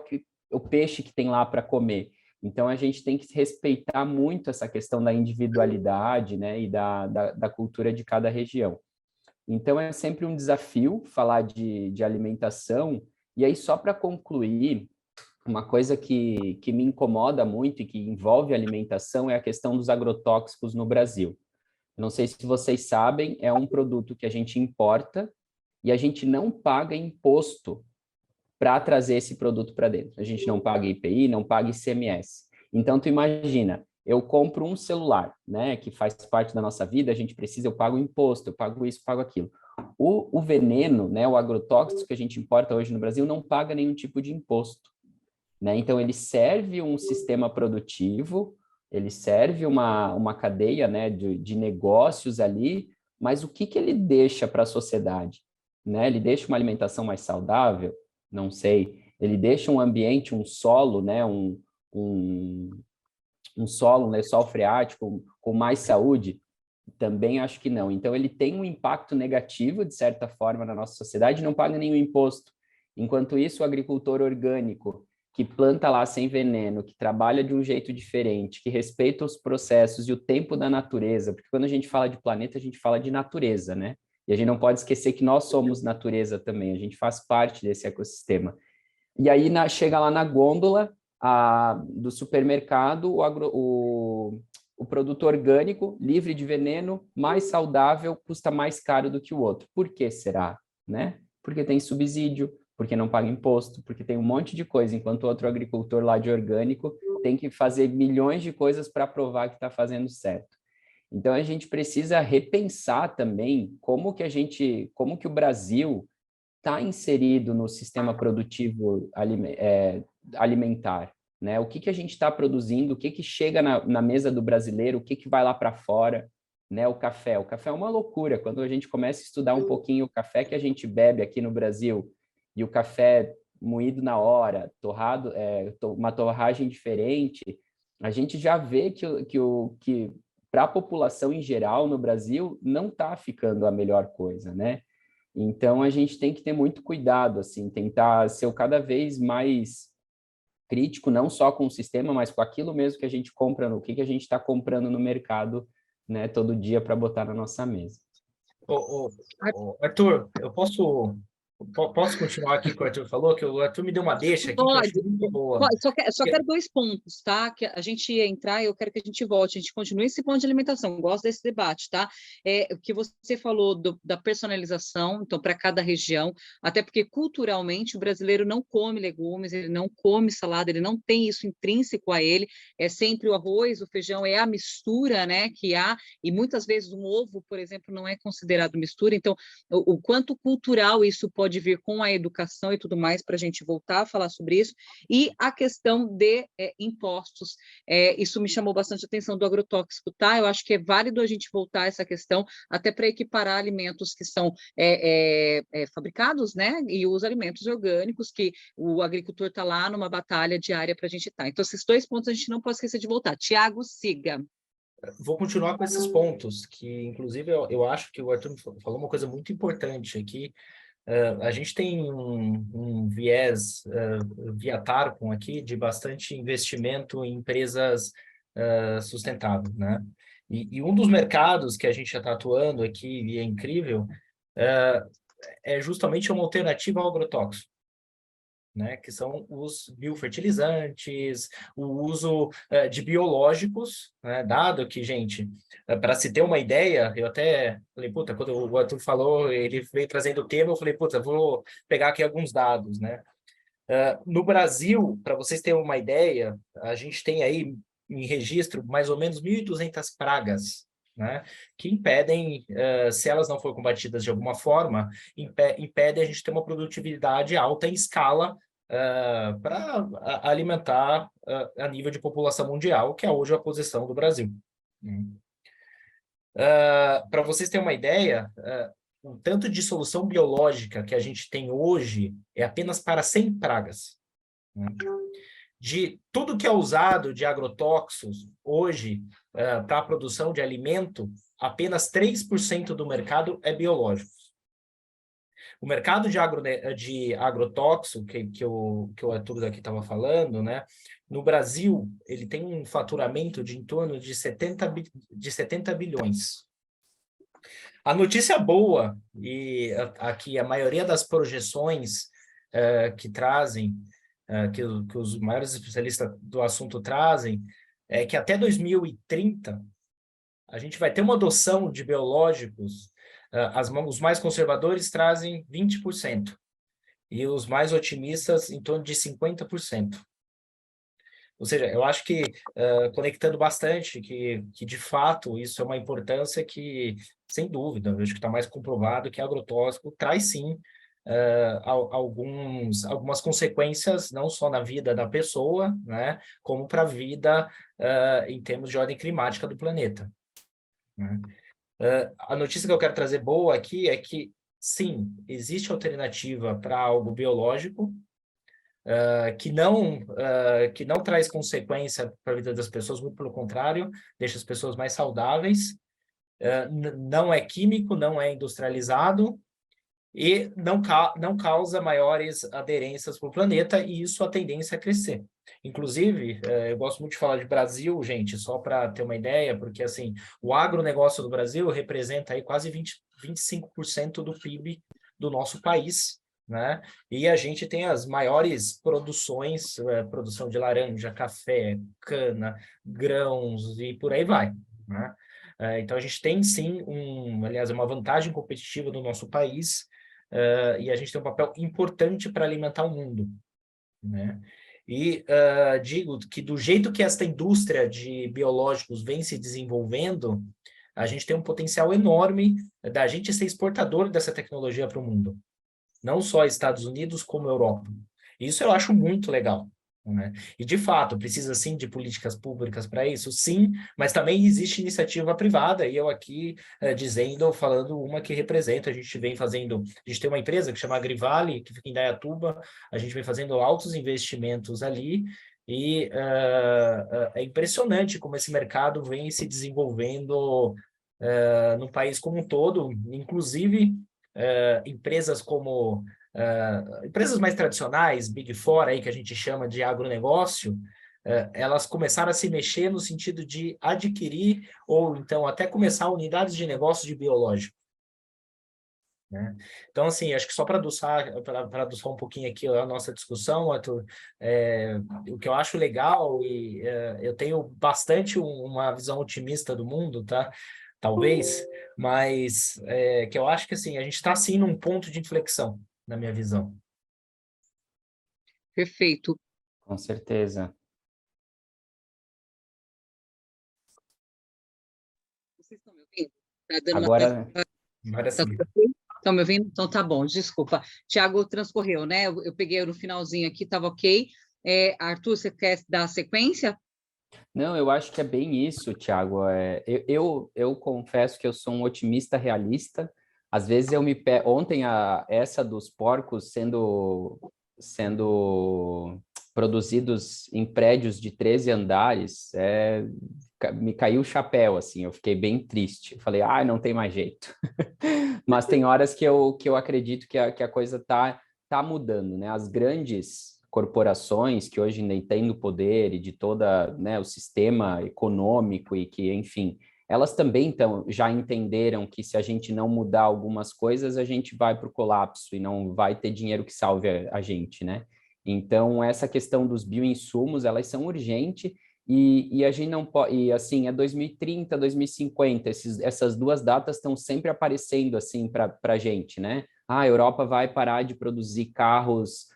o peixe que tem lá para comer. Então a gente tem que respeitar muito essa questão da individualidade, né, e da cultura de cada região. Então é sempre um desafio falar de alimentação. E aí, só para concluir, uma coisa que me incomoda muito e que envolve alimentação é a questão dos agrotóxicos no Brasil. Não sei se vocês sabem, é um produto que a gente importa e a gente não paga imposto para trazer esse produto para dentro. A gente não paga IPI, não paga ICMS. Então, tu imagina, eu compro um celular, né, que faz parte da nossa vida, a gente precisa, eu pago imposto, eu pago isso, pago aquilo. O veneno, né, o agrotóxico que a gente importa hoje no Brasil não paga nenhum tipo de imposto, né? Então, ele serve um sistema produtivo, ele serve uma cadeia, né, de negócios ali, mas o que ele deixa para a sociedade? Né? Ele deixa uma alimentação mais saudável? Não sei. Ele deixa um ambiente, um solo, né, um solo, um lençol freático com mais saúde? Também acho que não. Então, ele tem um impacto negativo, de certa forma, na nossa sociedade, não paga nenhum imposto. Enquanto isso, o agricultor orgânico, que planta lá sem veneno, que trabalha de um jeito diferente, que respeita os processos e o tempo da natureza, porque quando a gente fala de planeta, a gente fala de natureza, né? E a gente não pode esquecer que nós somos natureza também, a gente faz parte desse ecossistema. E aí chega lá na gôndola do supermercado, o produto orgânico, livre de veneno, mais saudável, custa mais caro do que o outro. Por que será? Né? Porque tem subsídio, porque não paga imposto, porque tem um monte de coisa, enquanto o outro agricultor lá de orgânico tem que fazer milhões de coisas para provar que está fazendo certo. Então, a gente precisa repensar também como que o Brasil está inserido no sistema produtivo alimentar, né? O que a gente está produzindo, o que chega na mesa do brasileiro, o que vai lá para fora, né? O café é uma loucura. Quando a gente começa a estudar um pouquinho o café que a gente bebe aqui no Brasil, e o café moído na hora, torrado, uma torragem diferente, a gente já vê que para a população em geral no Brasil não está ficando a melhor coisa, né? Então, a gente tem que ter muito cuidado, assim, tentar ser cada vez mais crítico, não só com o sistema, mas com aquilo mesmo que a gente compra, o que a gente está comprando no mercado, né, todo dia para botar na nossa mesa. Arthur, eu posso continuar aqui com o Arthur falou, que o Arthur me deu uma deixa aqui que eu acho muito boa. Pode. Só quero 2 pontos, tá? Que a gente ia entrar e eu quero que a gente volte, a gente continue esse ponto de alimentação, gosto desse debate, tá? O que você falou da personalização, então, para cada região, até porque culturalmente o brasileiro não come legumes, ele não come salada, ele não tem isso intrínseco a ele, é sempre o arroz, o feijão, é a mistura, né, que há, e muitas vezes um ovo, por exemplo, não é considerado mistura, então, o quanto cultural isso pode vir com a educação e tudo mais, para a gente voltar a falar sobre isso, e a questão de impostos, isso me chamou bastante atenção do agrotóxico, tá? Eu acho que é válido a gente voltar a essa questão, até para equiparar alimentos que são fabricados, né? E os alimentos orgânicos, que o agricultor está lá numa batalha diária para a gente estar. Então, esses 2 pontos a gente não pode esquecer de voltar. Tiago, siga. Vou continuar com esses pontos, que inclusive eu acho que o Arthur falou uma coisa muito importante aqui. A gente tem um viés via Tarpon aqui de bastante investimento em empresas sustentáveis, né? E um dos mercados que a gente já está atuando aqui, e é incrível, é justamente uma alternativa ao agrotóxico, né? Que são os biofertilizantes, o uso de biológicos, né? Dado que, gente, para se ter uma ideia, eu até falei, puta, quando o Arthur falou, ele veio trazendo o tema, eu falei, puta, vou pegar aqui alguns dados, né? No Brasil, para vocês terem uma ideia, a gente tem aí em registro mais ou menos 1.200 pragas, né, que impedem, se elas não forem combatidas de alguma forma, impedem a gente ter uma produtividade alta em escala para alimentar a nível de população mundial, que é hoje a posição do Brasil. Para vocês terem uma ideia, o tanto de solução biológica que a gente tem hoje é apenas para 100 pragas. Né? De tudo que é usado de agrotóxicos hoje para a produção de alimento, apenas 3% do mercado é biológico. O mercado de agrotóxico, que o Arthur aqui estava falando, né? No Brasil, ele tem um faturamento de em torno de 70 bilhões. A notícia boa, e aqui a maioria das projeções que trazem, que os maiores especialistas do assunto trazem, é que até 2030 a gente vai ter uma adoção de biológicos, os mais conservadores trazem 20%, e os mais otimistas em torno de 50%. Ou seja, eu acho que, conectando bastante, que de fato isso é uma importância que, sem dúvida, eu acho que está mais comprovado que agrotóxico traz sim algumas consequências, não só na vida da pessoa, né, como para a vida em termos de ordem climática do planeta, né? A notícia que eu quero trazer boa aqui é que, sim, existe alternativa para algo biológico, que não traz consequência para a vida das pessoas, muito pelo contrário, deixa as pessoas mais saudáveis, não é químico, não é industrializado e não causa maiores aderências para o planeta, e isso a tendência é crescer. Inclusive, eu gosto muito de falar de Brasil, gente, só para ter uma ideia, porque assim, o agronegócio do Brasil representa aí quase 25% do PIB do nosso país, né? E a gente tem as maiores produções, produção de laranja, café, cana, grãos e por aí vai, né? Então a gente tem sim aliás, uma vantagem competitiva do nosso país, e a gente tem um papel importante para alimentar o mundo, né? E digo que do jeito que esta indústria de biológicos vem se desenvolvendo, a gente tem um potencial enorme da gente ser exportador dessa tecnologia para o mundo, não só Estados Unidos como Europa. Isso eu acho muito legal, né? E, de fato, precisa, sim, de políticas públicas para isso? Sim, mas também existe iniciativa privada, e eu aqui falando uma que representa, a gente tem uma empresa que chama Agrivale, que fica em Indaiatuba, a gente vem fazendo altos investimentos ali, e é impressionante como esse mercado vem se desenvolvendo no país como um todo, inclusive empresas como empresas mais tradicionais, Big Four, aí, que a gente chama de agronegócio, elas começaram a se mexer no sentido de adquirir ou então até começar unidades de negócio de biológico, né? Então, assim, acho que só para adoçar um pouquinho aqui a nossa discussão, Arthur, o que eu acho legal, e eu tenho bastante uma visão otimista do mundo, tá? Talvez, mas que eu acho que assim, a gente está sim num ponto de inflexão, na minha visão. Perfeito. Com certeza. Vocês estão me ouvindo? Tá dando uma Agora, Agora Tá sim. tudo ok? Estão me ouvindo? Então tá bom, desculpa. Tiago transcorreu, né? Eu peguei no finalzinho aqui, estava ok. Arthur, você quer dar a sequência? não, eu acho que é bem isso, Thiago. Eu confesso que eu sou um otimista realista. Às vezes eu ontem essa dos porcos sendo produzidos em prédios de 13 andares, me caiu o chapéu, assim, eu fiquei bem triste. Eu falei, não tem mais jeito. Mas tem horas que eu acredito que a coisa tá mudando, né? As grandes corporações que hoje nem têm o poder e de toda, né, o sistema econômico e que, enfim, elas também já entenderam que se a gente não mudar algumas coisas, a gente vai para o colapso e não vai ter dinheiro que salve a gente, né? Então, essa questão dos bioinsumos, elas são urgentes e a gente não pode, e assim, 2030, 2050, essas duas datas estão sempre aparecendo assim para a gente, né? A Europa vai parar de produzir carros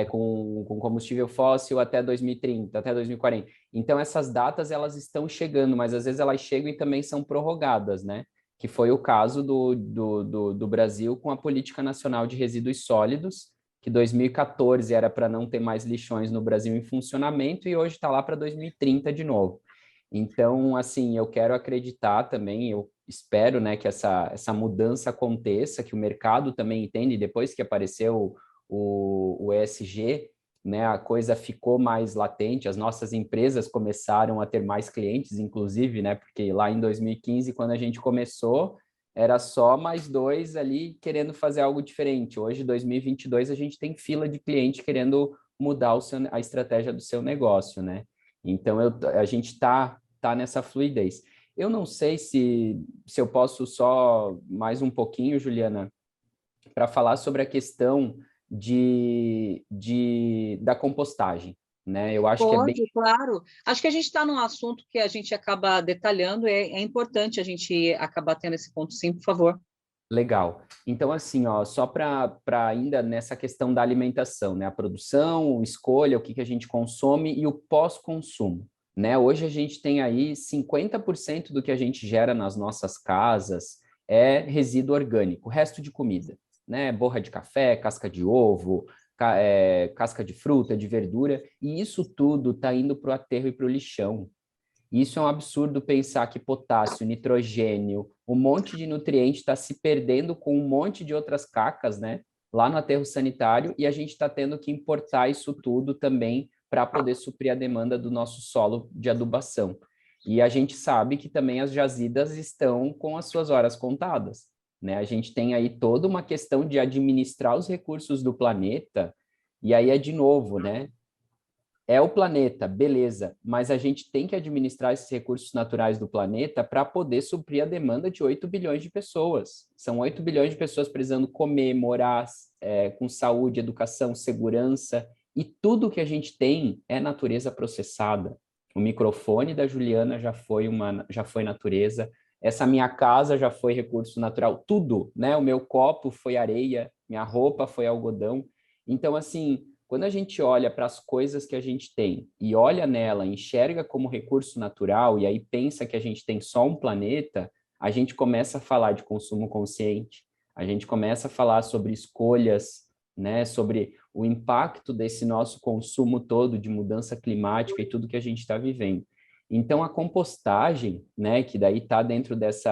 com combustível fóssil até 2030, até 2040. Então, essas datas, elas estão chegando, mas às vezes elas chegam e também são prorrogadas, né? Que foi o caso do Brasil com a Política Nacional de Resíduos Sólidos, que 2014 era para não ter mais lixões no Brasil em funcionamento e hoje está lá para 2030 de novo. Então, assim, eu quero acreditar também, eu espero, né, que essa mudança aconteça, que o mercado também entenda, e depois que apareceu o ESG, né, a coisa ficou mais latente, as nossas empresas começaram a ter mais clientes, inclusive, né, porque lá em 2015, quando a gente começou, era só mais dois ali querendo fazer algo diferente. Hoje, 2022, a gente tem fila de cliente querendo mudar a estratégia do seu negócio, né? Então, a gente tá nessa fluidez. Eu não sei se eu posso só mais um pouquinho, Juliana, para falar sobre a questão da compostagem, né? Eu acho que é bem... Pode, claro. Acho que a gente está num assunto que a gente acaba detalhando, é importante a gente acabar tendo esse ponto, sim, por favor. Legal. Então, assim, ó, só para ainda nessa questão da alimentação, né? A produção, escolha, o que que a gente consome e o pós-consumo, né? Hoje a gente tem aí 50% do que a gente gera nas nossas casas é resíduo orgânico, resto de comida, né? Borra de café, casca de ovo, casca de fruta, de verdura, e isso tudo está indo para o aterro e para o lixão. Isso é um absurdo pensar que potássio, nitrogênio, um monte de nutriente está se perdendo com um monte de outras cacas, né? Lá no aterro sanitário, e a gente está tendo que importar isso tudo também para poder suprir a demanda do nosso solo de adubação. E a gente sabe que também as jazidas estão com as suas horas contadas, né? A gente tem aí toda uma questão de administrar os recursos do planeta, e aí é de novo, né? É o planeta, beleza, mas a gente tem que administrar esses recursos naturais do planeta para poder suprir a demanda de 8 bilhões de pessoas. São 8 bilhões de pessoas precisando comer, morar, com saúde, educação, segurança, e tudo que a gente tem é natureza processada. O microfone da Juliana já foi natureza, essa minha casa já foi recurso natural, tudo, né? O meu copo foi areia, minha roupa foi algodão. Então, assim, quando a gente olha para as coisas que a gente tem e olha nela, enxerga como recurso natural e aí pensa que a gente tem só um planeta, a gente começa a falar de consumo consciente, a gente começa a falar sobre escolhas, né, sobre o impacto desse nosso consumo todo de mudança climática e tudo que a gente está vivendo. Então, a compostagem, né, que daí está dentro desse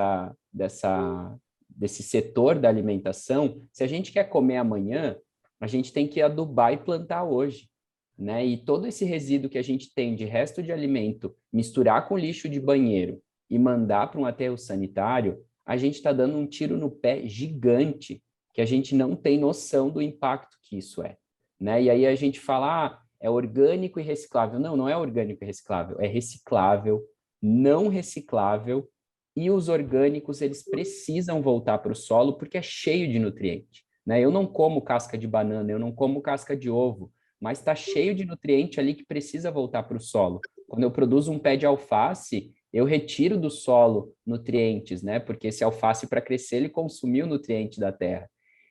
setor da alimentação, se a gente quer comer amanhã, a gente tem que adubar e plantar hoje, né? E todo esse resíduo que a gente tem de resto de alimento, misturar com lixo de banheiro e mandar para um aterro sanitário, a gente está dando um tiro no pé gigante, que a gente não tem noção do impacto que isso é, né? E aí a gente fala, é orgânico e reciclável. Não, não é orgânico e reciclável, é reciclável, não reciclável, e os orgânicos, eles precisam voltar para o solo porque é cheio de nutriente, né? Eu não como casca de banana, eu não como casca de ovo, mas está cheio de nutriente ali que precisa voltar para o solo. Quando eu produzo um pé de alface, eu retiro do solo nutrientes, né? Porque esse alface, para crescer, ele consumiu o nutriente da terra.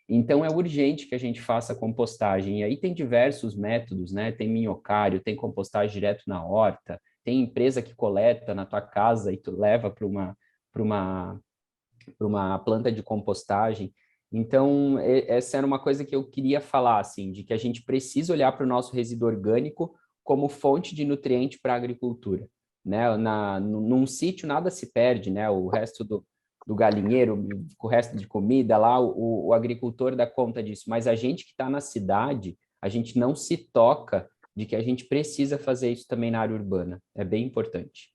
Então, é urgente que a gente faça compostagem. E aí tem diversos métodos, né? Tem minhocário, tem compostagem direto na horta, tem empresa que coleta na tua casa e tu leva para uma, para uma planta de compostagem. Então, essa era uma coisa que eu queria falar, assim, de que a gente precisa olhar para o nosso resíduo orgânico como fonte de nutriente para a agricultura, né? Num sítio nada se perde, né? O resto do galinheiro, o resto de comida lá, o agricultor dá conta disso, mas a gente que está na cidade, a gente não se toca de que a gente precisa fazer isso também na área urbana. É bem importante.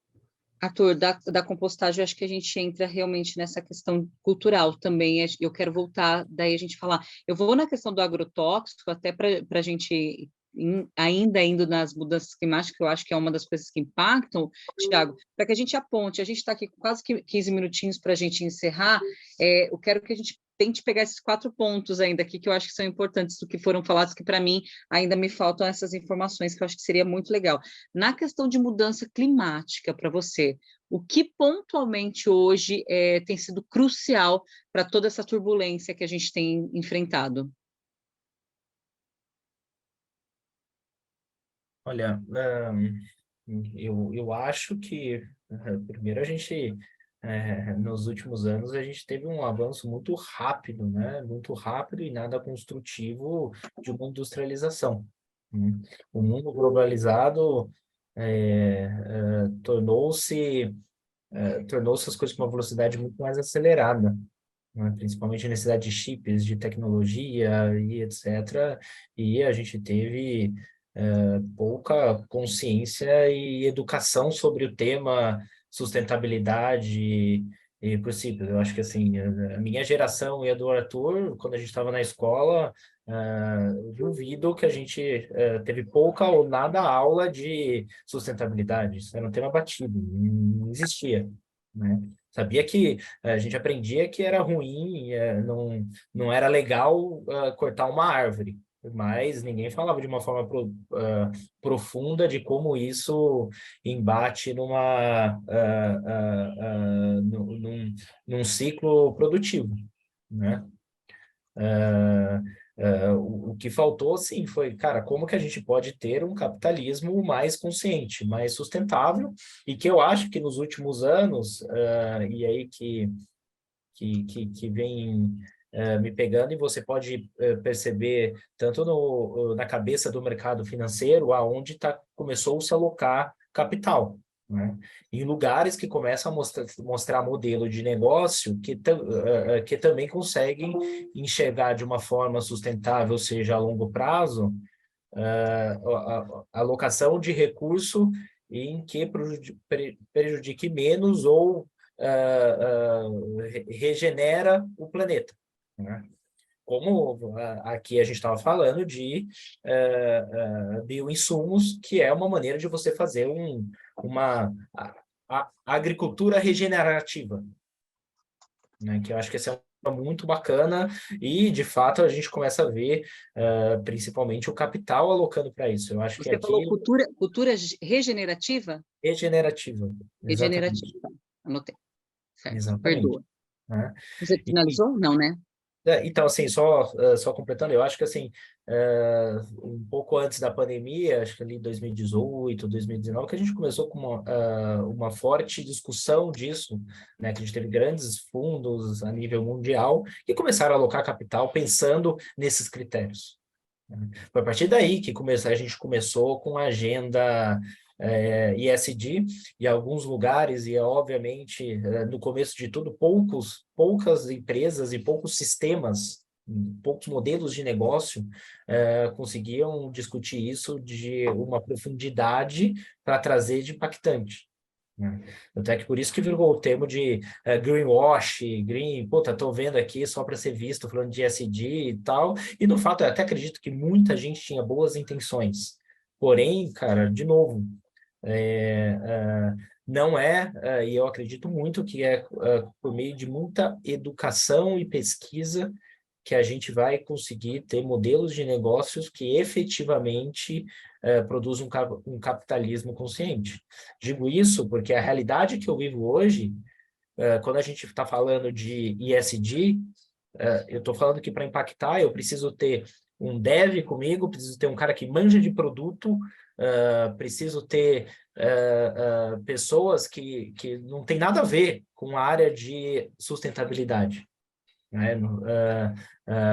Arthur, da compostagem, eu acho que a gente entra realmente nessa questão cultural também. Eu quero voltar, daí a gente falar. Eu vou na questão do agrotóxico, até para a gente ainda indo nas mudanças climáticas, que eu acho que é uma das coisas que impactam, Thiago, para que a gente aponte. A gente está aqui com quase 15 minutinhos para a gente encerrar. Eu quero que a gente tente pegar esses 4 pontos ainda aqui, que eu acho que são importantes do que foram falados, que para mim ainda me faltam essas informações, que eu acho que seria muito legal. Na questão de mudança climática, para você, o que pontualmente hoje tem sido crucial para toda essa turbulência que a gente tem enfrentado? Olha, eu acho que, primeiro, a gente, nos últimos anos, a gente teve um avanço muito rápido, né? Muito rápido e nada construtivo de uma industrialização. O mundo globalizado tornou-se as coisas com uma velocidade muito mais acelerada, né? Principalmente a necessidade de chips, de tecnologia e etc. E a gente teve pouca consciência e educação sobre o tema sustentabilidade e princípios. Eu acho que assim, a minha geração e a do Arthur, quando a gente estava na escola, duvido que a gente teve pouca ou nada aula de sustentabilidade. Isso era um tema batido, não existia, né? Sabia que a gente aprendia que era ruim, não era legal cortar uma árvore, mas ninguém falava de uma forma profunda de como isso embate num ciclo produtivo, né? O que faltou, sim, foi, cara, como que a gente pode ter um capitalismo mais consciente, mais sustentável, e que eu acho que nos últimos anos, e aí que vem me pegando, e você pode perceber tanto na cabeça do mercado financeiro, aonde começou a se alocar capital, né? Em lugares que começam a mostrar modelo de negócio que também conseguem enxergar de uma forma sustentável, seja a longo prazo, a alocação de recurso em que prejudique menos ou regenera o planeta, né? Como aqui a gente estava falando de bioinsumos, que é uma maneira de você fazer uma agricultura regenerativa, né? Que eu acho que esse é muito bacana e, de fato, a gente começa a ver principalmente o capital alocando para isso. Eu acho que Você falou aqui cultura regenerativa? regenerativa, exatamente, Regenerativa. Anotei. Certo. exatamente, Perdoa. né? Você finalizou? Não, né? Então, assim, só completando, eu acho que, assim, um pouco antes da pandemia, acho que ali 2018, 2019, que a gente começou com uma forte discussão disso, né, que a gente teve grandes fundos a nível mundial que começaram a alocar capital pensando nesses critérios, né? Foi a partir daí que a gente começou com a agenda ESG, e alguns lugares, e obviamente, no começo de tudo, poucas empresas e poucos sistemas, poucos modelos de negócio conseguiam discutir isso de uma profundidade para trazer de impactante, né? Até que por isso que virou o termo de greenwash, puta, tô vendo aqui só para ser visto, falando de ESG e tal, e no fato eu até acredito que muita gente tinha boas intenções, porém, cara, de novo, não e eu acredito muito que por meio de muita educação e pesquisa que a gente vai conseguir ter modelos de negócios que efetivamente produzam um capitalismo consciente. Digo isso porque a realidade que eu vivo hoje, quando a gente está falando de ESG, eu estou falando que para impactar eu preciso ter um dev comigo, preciso ter um cara que manja de produto, preciso ter pessoas que não tem nada a ver com a área de sustentabilidade, né?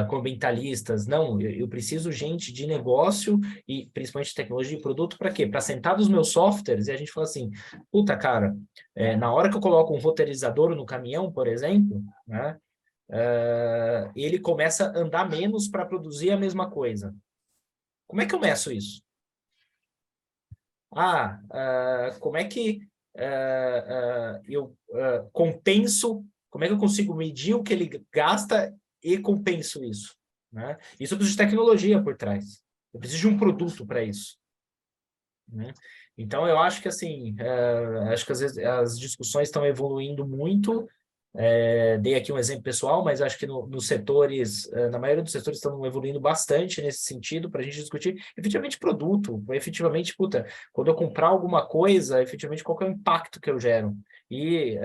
Com ambientalistas, não, eu preciso gente de negócio e principalmente tecnologia de produto para quê? Para sentar nos meus softwares e a gente fala assim, puta, cara, na hora que eu coloco um roteirizador no caminhão, por exemplo, né? Ele começa a andar menos para produzir a mesma coisa. Como é que eu meço isso? Como é que eu compenso, como é que eu consigo medir o que ele gasta e compenso isso, né? Isso eu preciso de tecnologia por trás. Eu preciso de um produto para isso, né? Então, eu acho que, assim, acho que às vezes as discussões estão evoluindo muito. Dei aqui um exemplo pessoal, mas acho que nos setores, na maioria dos setores estão evoluindo bastante nesse sentido para a gente discutir efetivamente produto, efetivamente, puta, quando eu comprar alguma coisa, efetivamente qual que é o impacto que eu gero e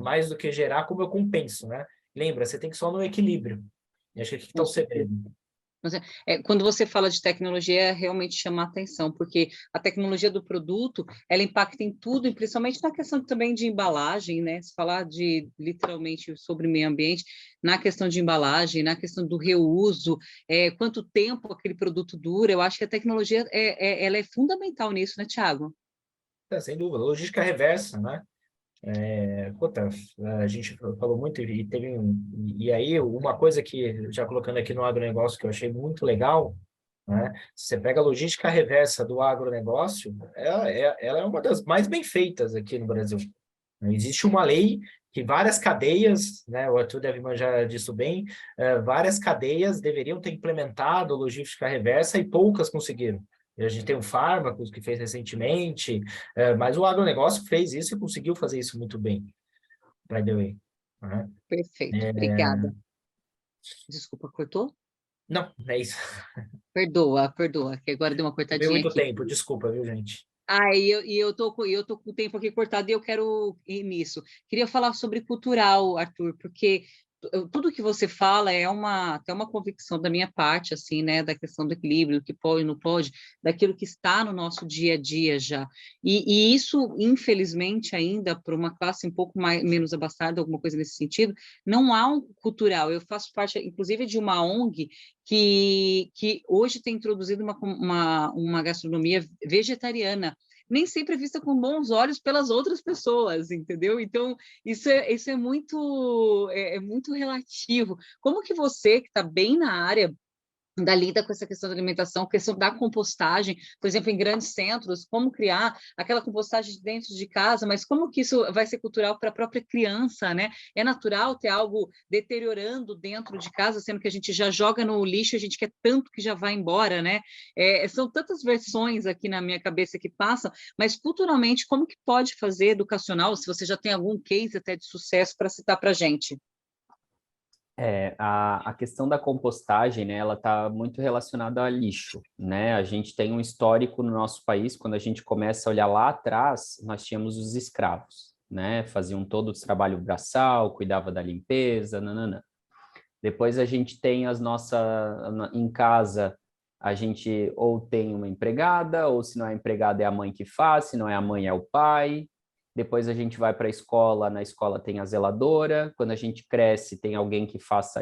mais do que gerar, como eu compenso, né? Lembra, você tem que só no equilíbrio. E acho que aqui está o segredo. Quando você fala de tecnologia, é realmente chamar atenção, porque a tecnologia do produto, ela impacta em tudo, e principalmente na questão também de embalagem, né? Se falar de, literalmente, sobre meio ambiente, na questão de embalagem, na questão do reuso, quanto tempo aquele produto dura, eu acho que a tecnologia, ela é fundamental nisso, né, Thiago? Sem dúvida. Logística reversa, né? Puta, a gente falou muito e aí uma coisa que, já colocando aqui no agronegócio, que eu achei muito legal, né? Você pega a logística reversa do agronegócio, ela é uma das mais bem feitas aqui no Brasil. Existe uma lei que várias cadeias, né, o Arthur deve manjar disso bem, várias cadeias deveriam ter implementado logística reversa e poucas conseguiram. A gente tem o Fármacos, que fez recentemente, mas o agronegócio fez isso e conseguiu fazer isso muito bem, by the way, né? Perfeito, obrigada. Desculpa, cortou? Não, é isso. Perdoa, que agora deu uma Tomei cortadinha muito aqui. tempo, desculpa, viu, gente? Eu tô com o tempo aqui cortado e eu quero ir nisso. Queria falar sobre cultural, Arthur, porque tudo que você fala é até uma convicção da minha parte, assim, né, da questão do equilíbrio, do que pode e não pode, daquilo que está no nosso dia a dia já. E isso, infelizmente, ainda por uma classe um pouco menos abastada, alguma coisa nesse sentido, não há um cultural. Eu faço parte, inclusive, de uma ONG que hoje tem introduzido uma gastronomia vegetariana, nem sempre é vista com bons olhos pelas outras pessoas, entendeu? Então, isso é muito relativo. Como que você, que está bem na área da lida com essa questão da alimentação, questão da compostagem, por exemplo, em grandes centros, como criar aquela compostagem dentro de casa, mas como que isso vai ser cultural para a própria criança, né? É natural ter algo deteriorando dentro de casa, sendo que a gente já joga no lixo, a gente quer tanto que já vai embora, né? São tantas versões aqui na minha cabeça que passam, mas culturalmente, como que pode fazer educacional, se você já tem algum case até de sucesso para citar para a gente? A questão da compostagem, né, ela está muito relacionada a lixo, né? A gente tem um histórico no nosso país, quando a gente começa a olhar lá atrás, nós tínhamos os escravos, né? Faziam todo o trabalho braçal, cuidava da limpeza, nananã. Depois a gente tem em casa, a gente ou tem uma empregada, ou se não é empregada é a mãe que faz, se não é a mãe é o pai. Depois a gente vai para a escola, na escola tem a zeladora. Quando a gente cresce, tem alguém que faz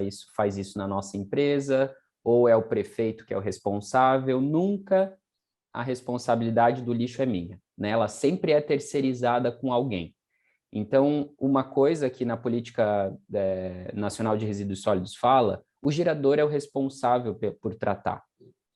isso na nossa empresa, ou é o prefeito que é o responsável. Nunca a responsabilidade do lixo é minha, né? Ela sempre é terceirizada com alguém. Então, uma coisa que na Política Nacional de Resíduos Sólidos fala, o gerador é o responsável por tratar.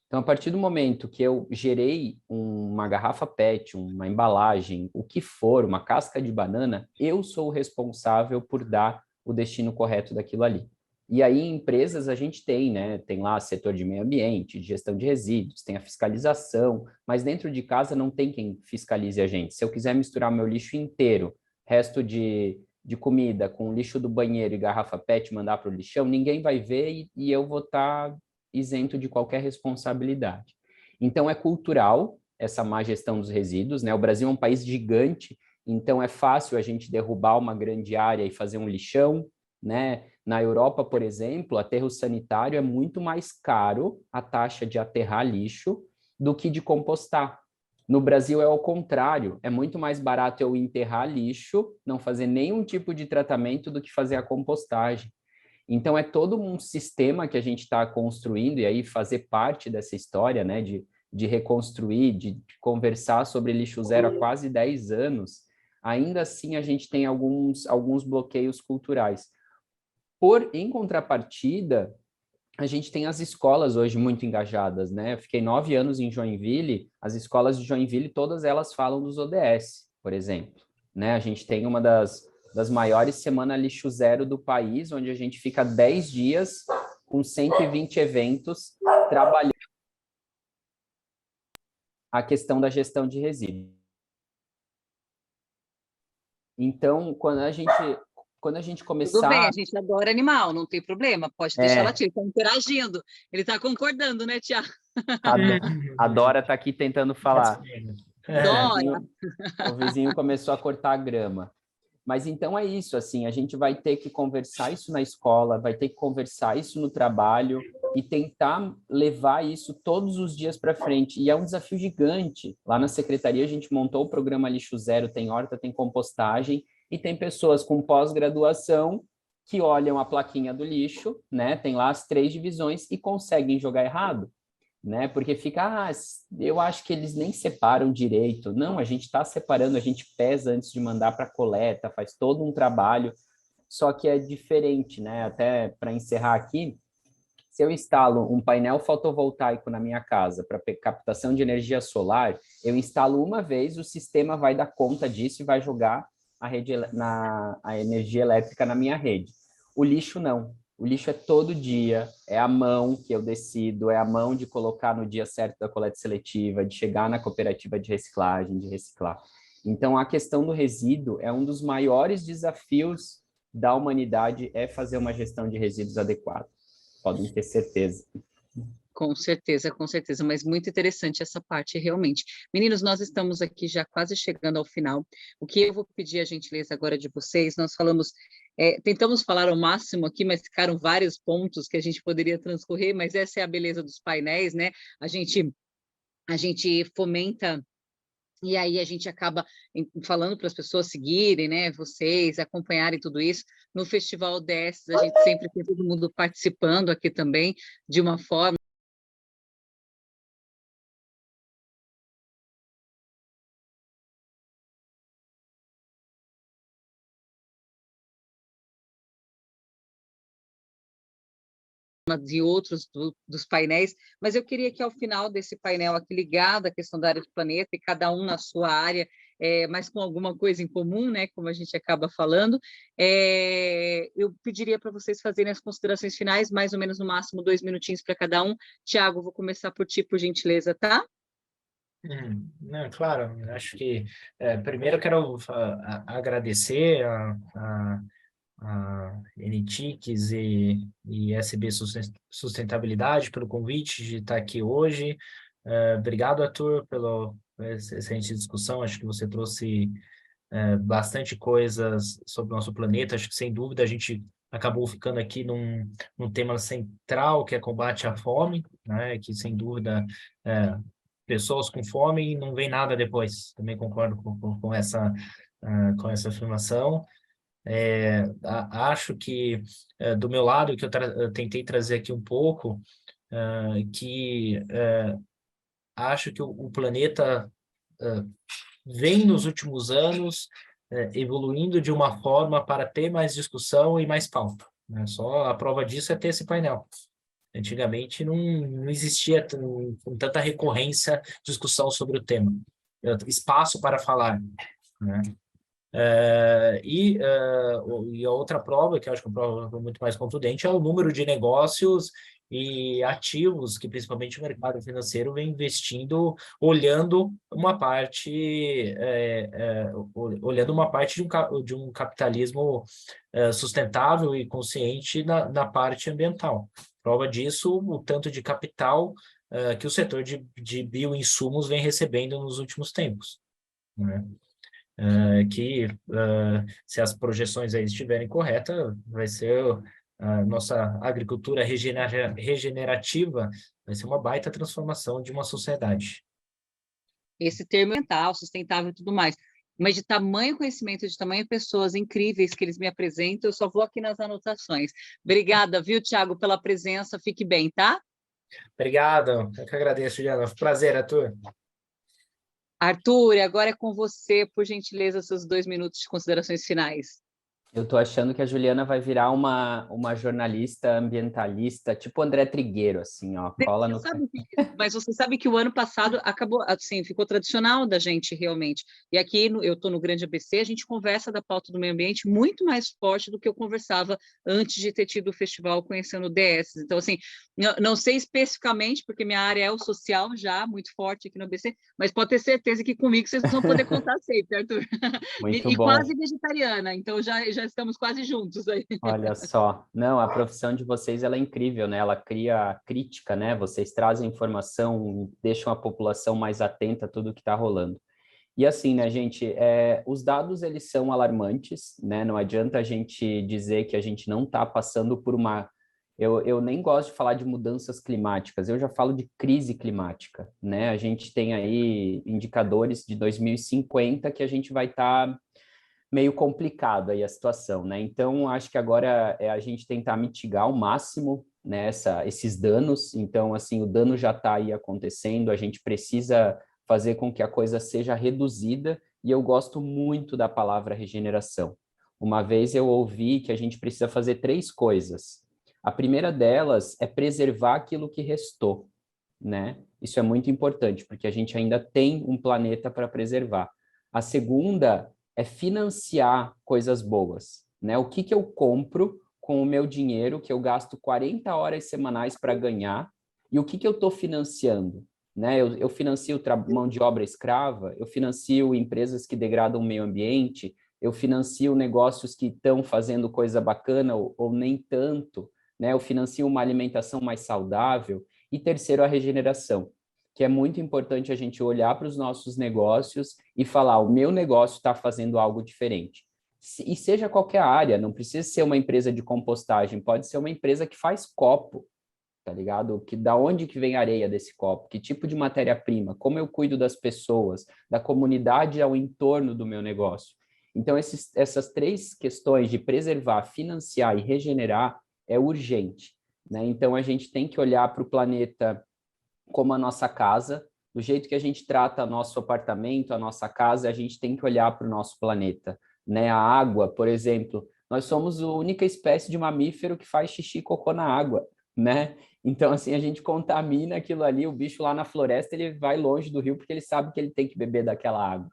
Então, a partir do momento que eu gerei uma garrafa PET, uma embalagem, o que for, uma casca de banana, eu sou o responsável por dar o destino correto daquilo ali. E aí, em empresas, a gente tem, né? Tem lá setor de meio ambiente, de gestão de resíduos, tem a fiscalização, mas dentro de casa não tem quem fiscalize a gente. Se eu quiser misturar meu lixo inteiro, resto de comida com lixo do banheiro e garrafa PET, mandar para o lixão, ninguém vai ver e eu vou estar isento de qualquer responsabilidade. Então, é cultural essa má gestão dos resíduos, né? O Brasil é um país gigante, então é fácil a gente derrubar uma grande área e fazer um lixão, né? Na Europa, por exemplo, aterro sanitário é muito mais caro a taxa de aterrar lixo do que de compostar. No Brasil é ao contrário, é muito mais barato eu enterrar lixo, não fazer nenhum tipo de tratamento do que fazer a compostagem. Então, é todo um sistema que a gente está construindo, e aí fazer parte dessa história, né, de reconstruir, de conversar sobre lixo zero há quase 10 anos, ainda assim a gente tem alguns bloqueios culturais. Em contrapartida, a gente tem as escolas hoje muito engajadas, né? Eu fiquei 9 anos em Joinville, as escolas de Joinville, todas elas falam dos ODS, por exemplo, né? A gente tem uma das maiores Semana Lixo Zero do país, onde a gente fica 10 dias com 120 eventos trabalhando a questão da gestão de resíduos. Então, quando a gente começar... Tudo bem, a gente adora animal, não tem problema, pode deixar latir, ele está interagindo, ele está concordando, né, Tiago? A Dora está aqui tentando falar. Dora! O vizinho começou a cortar a grama. Mas então é isso, assim, a gente vai ter que conversar isso na escola, vai ter que conversar isso no trabalho e tentar levar isso todos os dias para frente. E é um desafio gigante. Lá na secretaria a gente montou o programa Lixo Zero, tem horta, tem compostagem, e tem pessoas com pós-graduação que olham a plaquinha do lixo, né? Tem lá as 3 divisões e conseguem jogar errado, né? Porque fica, eu acho que eles nem separam direito. Não, a gente está separando, a gente pesa antes de mandar para coleta, faz todo um trabalho, só que é diferente, né? Até para encerrar aqui, se eu instalo um painel fotovoltaico na minha casa para captação de energia solar, eu instalo uma vez, o sistema vai dar conta disso e vai jogar a energia elétrica na minha rede. O lixo não. O lixo é todo dia, é a mão que eu decido, é a mão de colocar no dia certo da coleta seletiva, de chegar na cooperativa de reciclagem, de reciclar. Então, a questão do resíduo é um dos maiores desafios da humanidade, é fazer uma gestão de resíduos adequada. Podem ter certeza. Com certeza, mas muito interessante essa parte, realmente. Meninos, nós estamos aqui já quase chegando ao final. O que eu vou pedir a gentileza agora de vocês, nós falamos Tentamos falar ao máximo aqui, mas ficaram vários pontos que a gente poderia transcorrer, mas essa é a beleza dos painéis, né? A gente fomenta e aí a gente acaba falando para as pessoas seguirem, né, vocês, acompanharem tudo isso. No Festival DS, a gente sempre tem todo mundo participando aqui também, de uma forma de outros dos painéis, mas eu queria que ao final desse painel aqui ligado à questão da área do planeta, e cada um na sua área, mas com alguma coisa em comum, né, como a gente acaba falando, eu pediria para vocês fazerem as considerações finais, mais ou menos no máximo 2 minutinhos para cada um. Tiago, vou começar por ti, por gentileza, tá? Não, claro, acho que primeiro eu quero agradecer a NTICS e SB Sustentabilidade pelo convite de estar aqui hoje. Obrigado, Arthur, pela excelente discussão. Acho que você trouxe bastante coisas sobre o nosso planeta. Acho que, sem dúvida, a gente acabou ficando aqui num tema central, que é combate à fome, né? Que, sem dúvida, pessoas com fome não vem nada depois. Também concordo com essa afirmação. Acho que, do meu lado, que eu tentei trazer aqui um pouco, que acho que o planeta vem nos últimos anos evoluindo de uma forma para ter mais discussão e mais pauta, né? Só a prova disso é ter esse painel. Antigamente não existia com tanta recorrência discussão sobre o tema, espaço para falar, né? E a outra prova, que eu acho que é uma prova muito mais contundente, é o número de negócios e ativos que principalmente o mercado financeiro vem investindo, olhando uma parte de um capitalismo sustentável e consciente na parte ambiental. Prova disso, o tanto de capital que o setor de bioinsumos vem recebendo nos últimos tempos, né? Se as projeções aí estiverem corretas, vai ser a nossa agricultura regenerativa, vai ser uma baita transformação de uma sociedade. Esse termo ambiental, sustentável e tudo mais. Mas de tamanho conhecimento, de tamanho pessoas incríveis que eles me apresentam, eu só vou aqui nas anotações. Obrigada, viu, Tiago, pela presença. Fique bem, tá? Obrigado, eu que agradeço, Juliana. Prazer, Arthur. Arthur, agora é com você, por gentileza, seus 2 minutos de considerações finais. Eu tô achando que a Juliana vai virar uma jornalista ambientalista, tipo André Trigueiro, assim, ó, cola no... Mas você sabe que o ano passado acabou, assim, ficou tradicional da gente realmente. E aqui eu estou no Grande ABC, a gente conversa da pauta do meio ambiente muito mais forte do que eu conversava antes de ter tido o festival Conhecendo o DS. Então, assim, não sei especificamente, porque minha área é o social já, muito forte aqui no ABC, mas pode ter certeza que comigo vocês vão poder contar sempre, Arthur. Muito e bom. quase vegetariana, então já estamos quase juntos aí. Olha só, não, a profissão de vocês ela é incrível, né? Ela cria crítica, né? Vocês trazem informação, deixam a população mais atenta a tudo que está rolando. E assim, né, gente, os dados eles são alarmantes, né? Não adianta a gente dizer que a gente não está passando por uma... Eu nem gosto de falar de mudanças climáticas, eu já falo de crise climática, né? A gente tem aí indicadores de 2050 que a gente vai estar meio complicado aí a situação, né? Então, acho que agora é a gente tentar mitigar ao máximo, né, esses danos. Então, assim, o dano já está aí acontecendo, a gente precisa fazer com que a coisa seja reduzida, e eu gosto muito da palavra regeneração. Uma vez eu ouvi que a gente precisa fazer 3 coisas. A primeira delas é preservar aquilo que restou, né? Isso é muito importante, porque a gente ainda tem um planeta para preservar. A segunda é financiar coisas boas, né? O que eu compro com o meu dinheiro, que eu gasto 40 horas semanais para ganhar, e o que eu estou financiando, né? Eu financio mão de obra escrava, eu financio empresas que degradam o meio ambiente, eu financio negócios que estão fazendo coisa bacana ou nem tanto, né? Eu financio uma alimentação mais saudável. E terceiro, a regeneração, que é muito importante a gente olhar para os nossos negócios e falar, o meu negócio está fazendo algo diferente. E seja qualquer área, não precisa ser uma empresa de compostagem, pode ser uma empresa que faz copo, tá ligado? Da onde que vem a areia desse copo? Que tipo de matéria-prima? Como eu cuido das pessoas, da comunidade ao entorno do meu negócio? Então, essas três questões de preservar, financiar e regenerar é urgente, né? Então, a gente tem que olhar para o planeta como a nossa casa, do jeito que a gente trata nosso apartamento, a nossa casa, a gente tem que olhar para o nosso planeta, né? A água, por exemplo, nós somos a única espécie de mamífero que faz xixi e cocô na água, né? Então, assim, a gente contamina aquilo ali, o bicho lá na floresta, ele vai longe do rio porque ele sabe que ele tem que beber daquela água.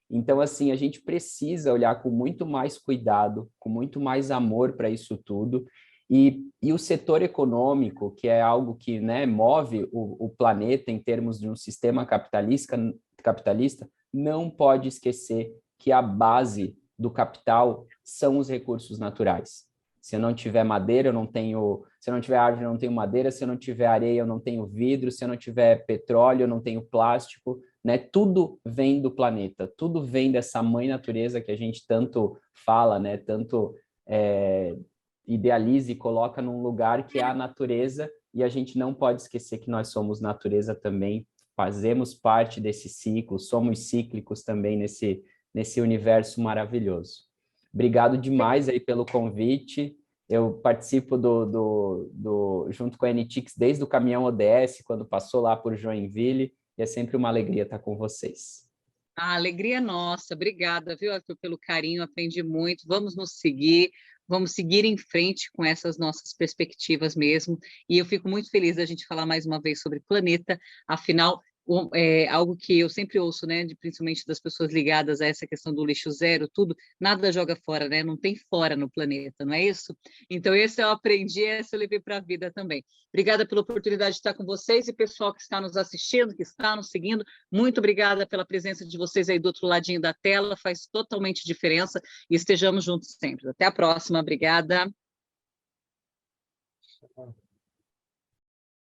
Então, assim, a gente precisa olhar com muito mais cuidado, com muito mais amor para isso tudo. E o setor econômico, que é algo que, né, move o planeta em termos de um sistema capitalista, não pode esquecer que a base do capital são os recursos naturais. Se eu não tiver madeira, eu não tenho... Se eu não tiver árvore, eu não tenho madeira. Se eu não tiver areia, eu não tenho vidro. Se eu não tiver petróleo, eu não tenho plástico, né? Tudo vem do planeta. Tudo vem dessa mãe natureza que a gente tanto fala, né? Tanto idealiza e coloca num lugar que é a natureza, e a gente não pode esquecer que nós somos natureza também, fazemos parte desse ciclo, somos cíclicos também nesse universo maravilhoso. Obrigado demais aí pelo convite. Eu participo junto com a NTICS desde o caminhão ODS, quando passou lá por Joinville, e é sempre uma alegria estar com vocês. A alegria é nossa. Obrigada, viu, Arthur, pelo carinho, aprendi muito. Vamos seguir em frente com essas nossas perspectivas mesmo. E eu fico muito feliz da gente falar mais uma vez sobre planeta, afinal, algo que eu sempre ouço, né, principalmente das pessoas ligadas a essa questão do lixo zero, tudo, nada joga fora, né? Não tem fora no planeta, não é isso? Então, esse eu aprendi, esse eu levei para a vida também. Obrigada pela oportunidade de estar com vocês e pessoal que está nos assistindo, que está nos seguindo. Muito obrigada pela presença de vocês aí do outro ladinho da tela, faz totalmente diferença e estejamos juntos sempre. Até a próxima, obrigada.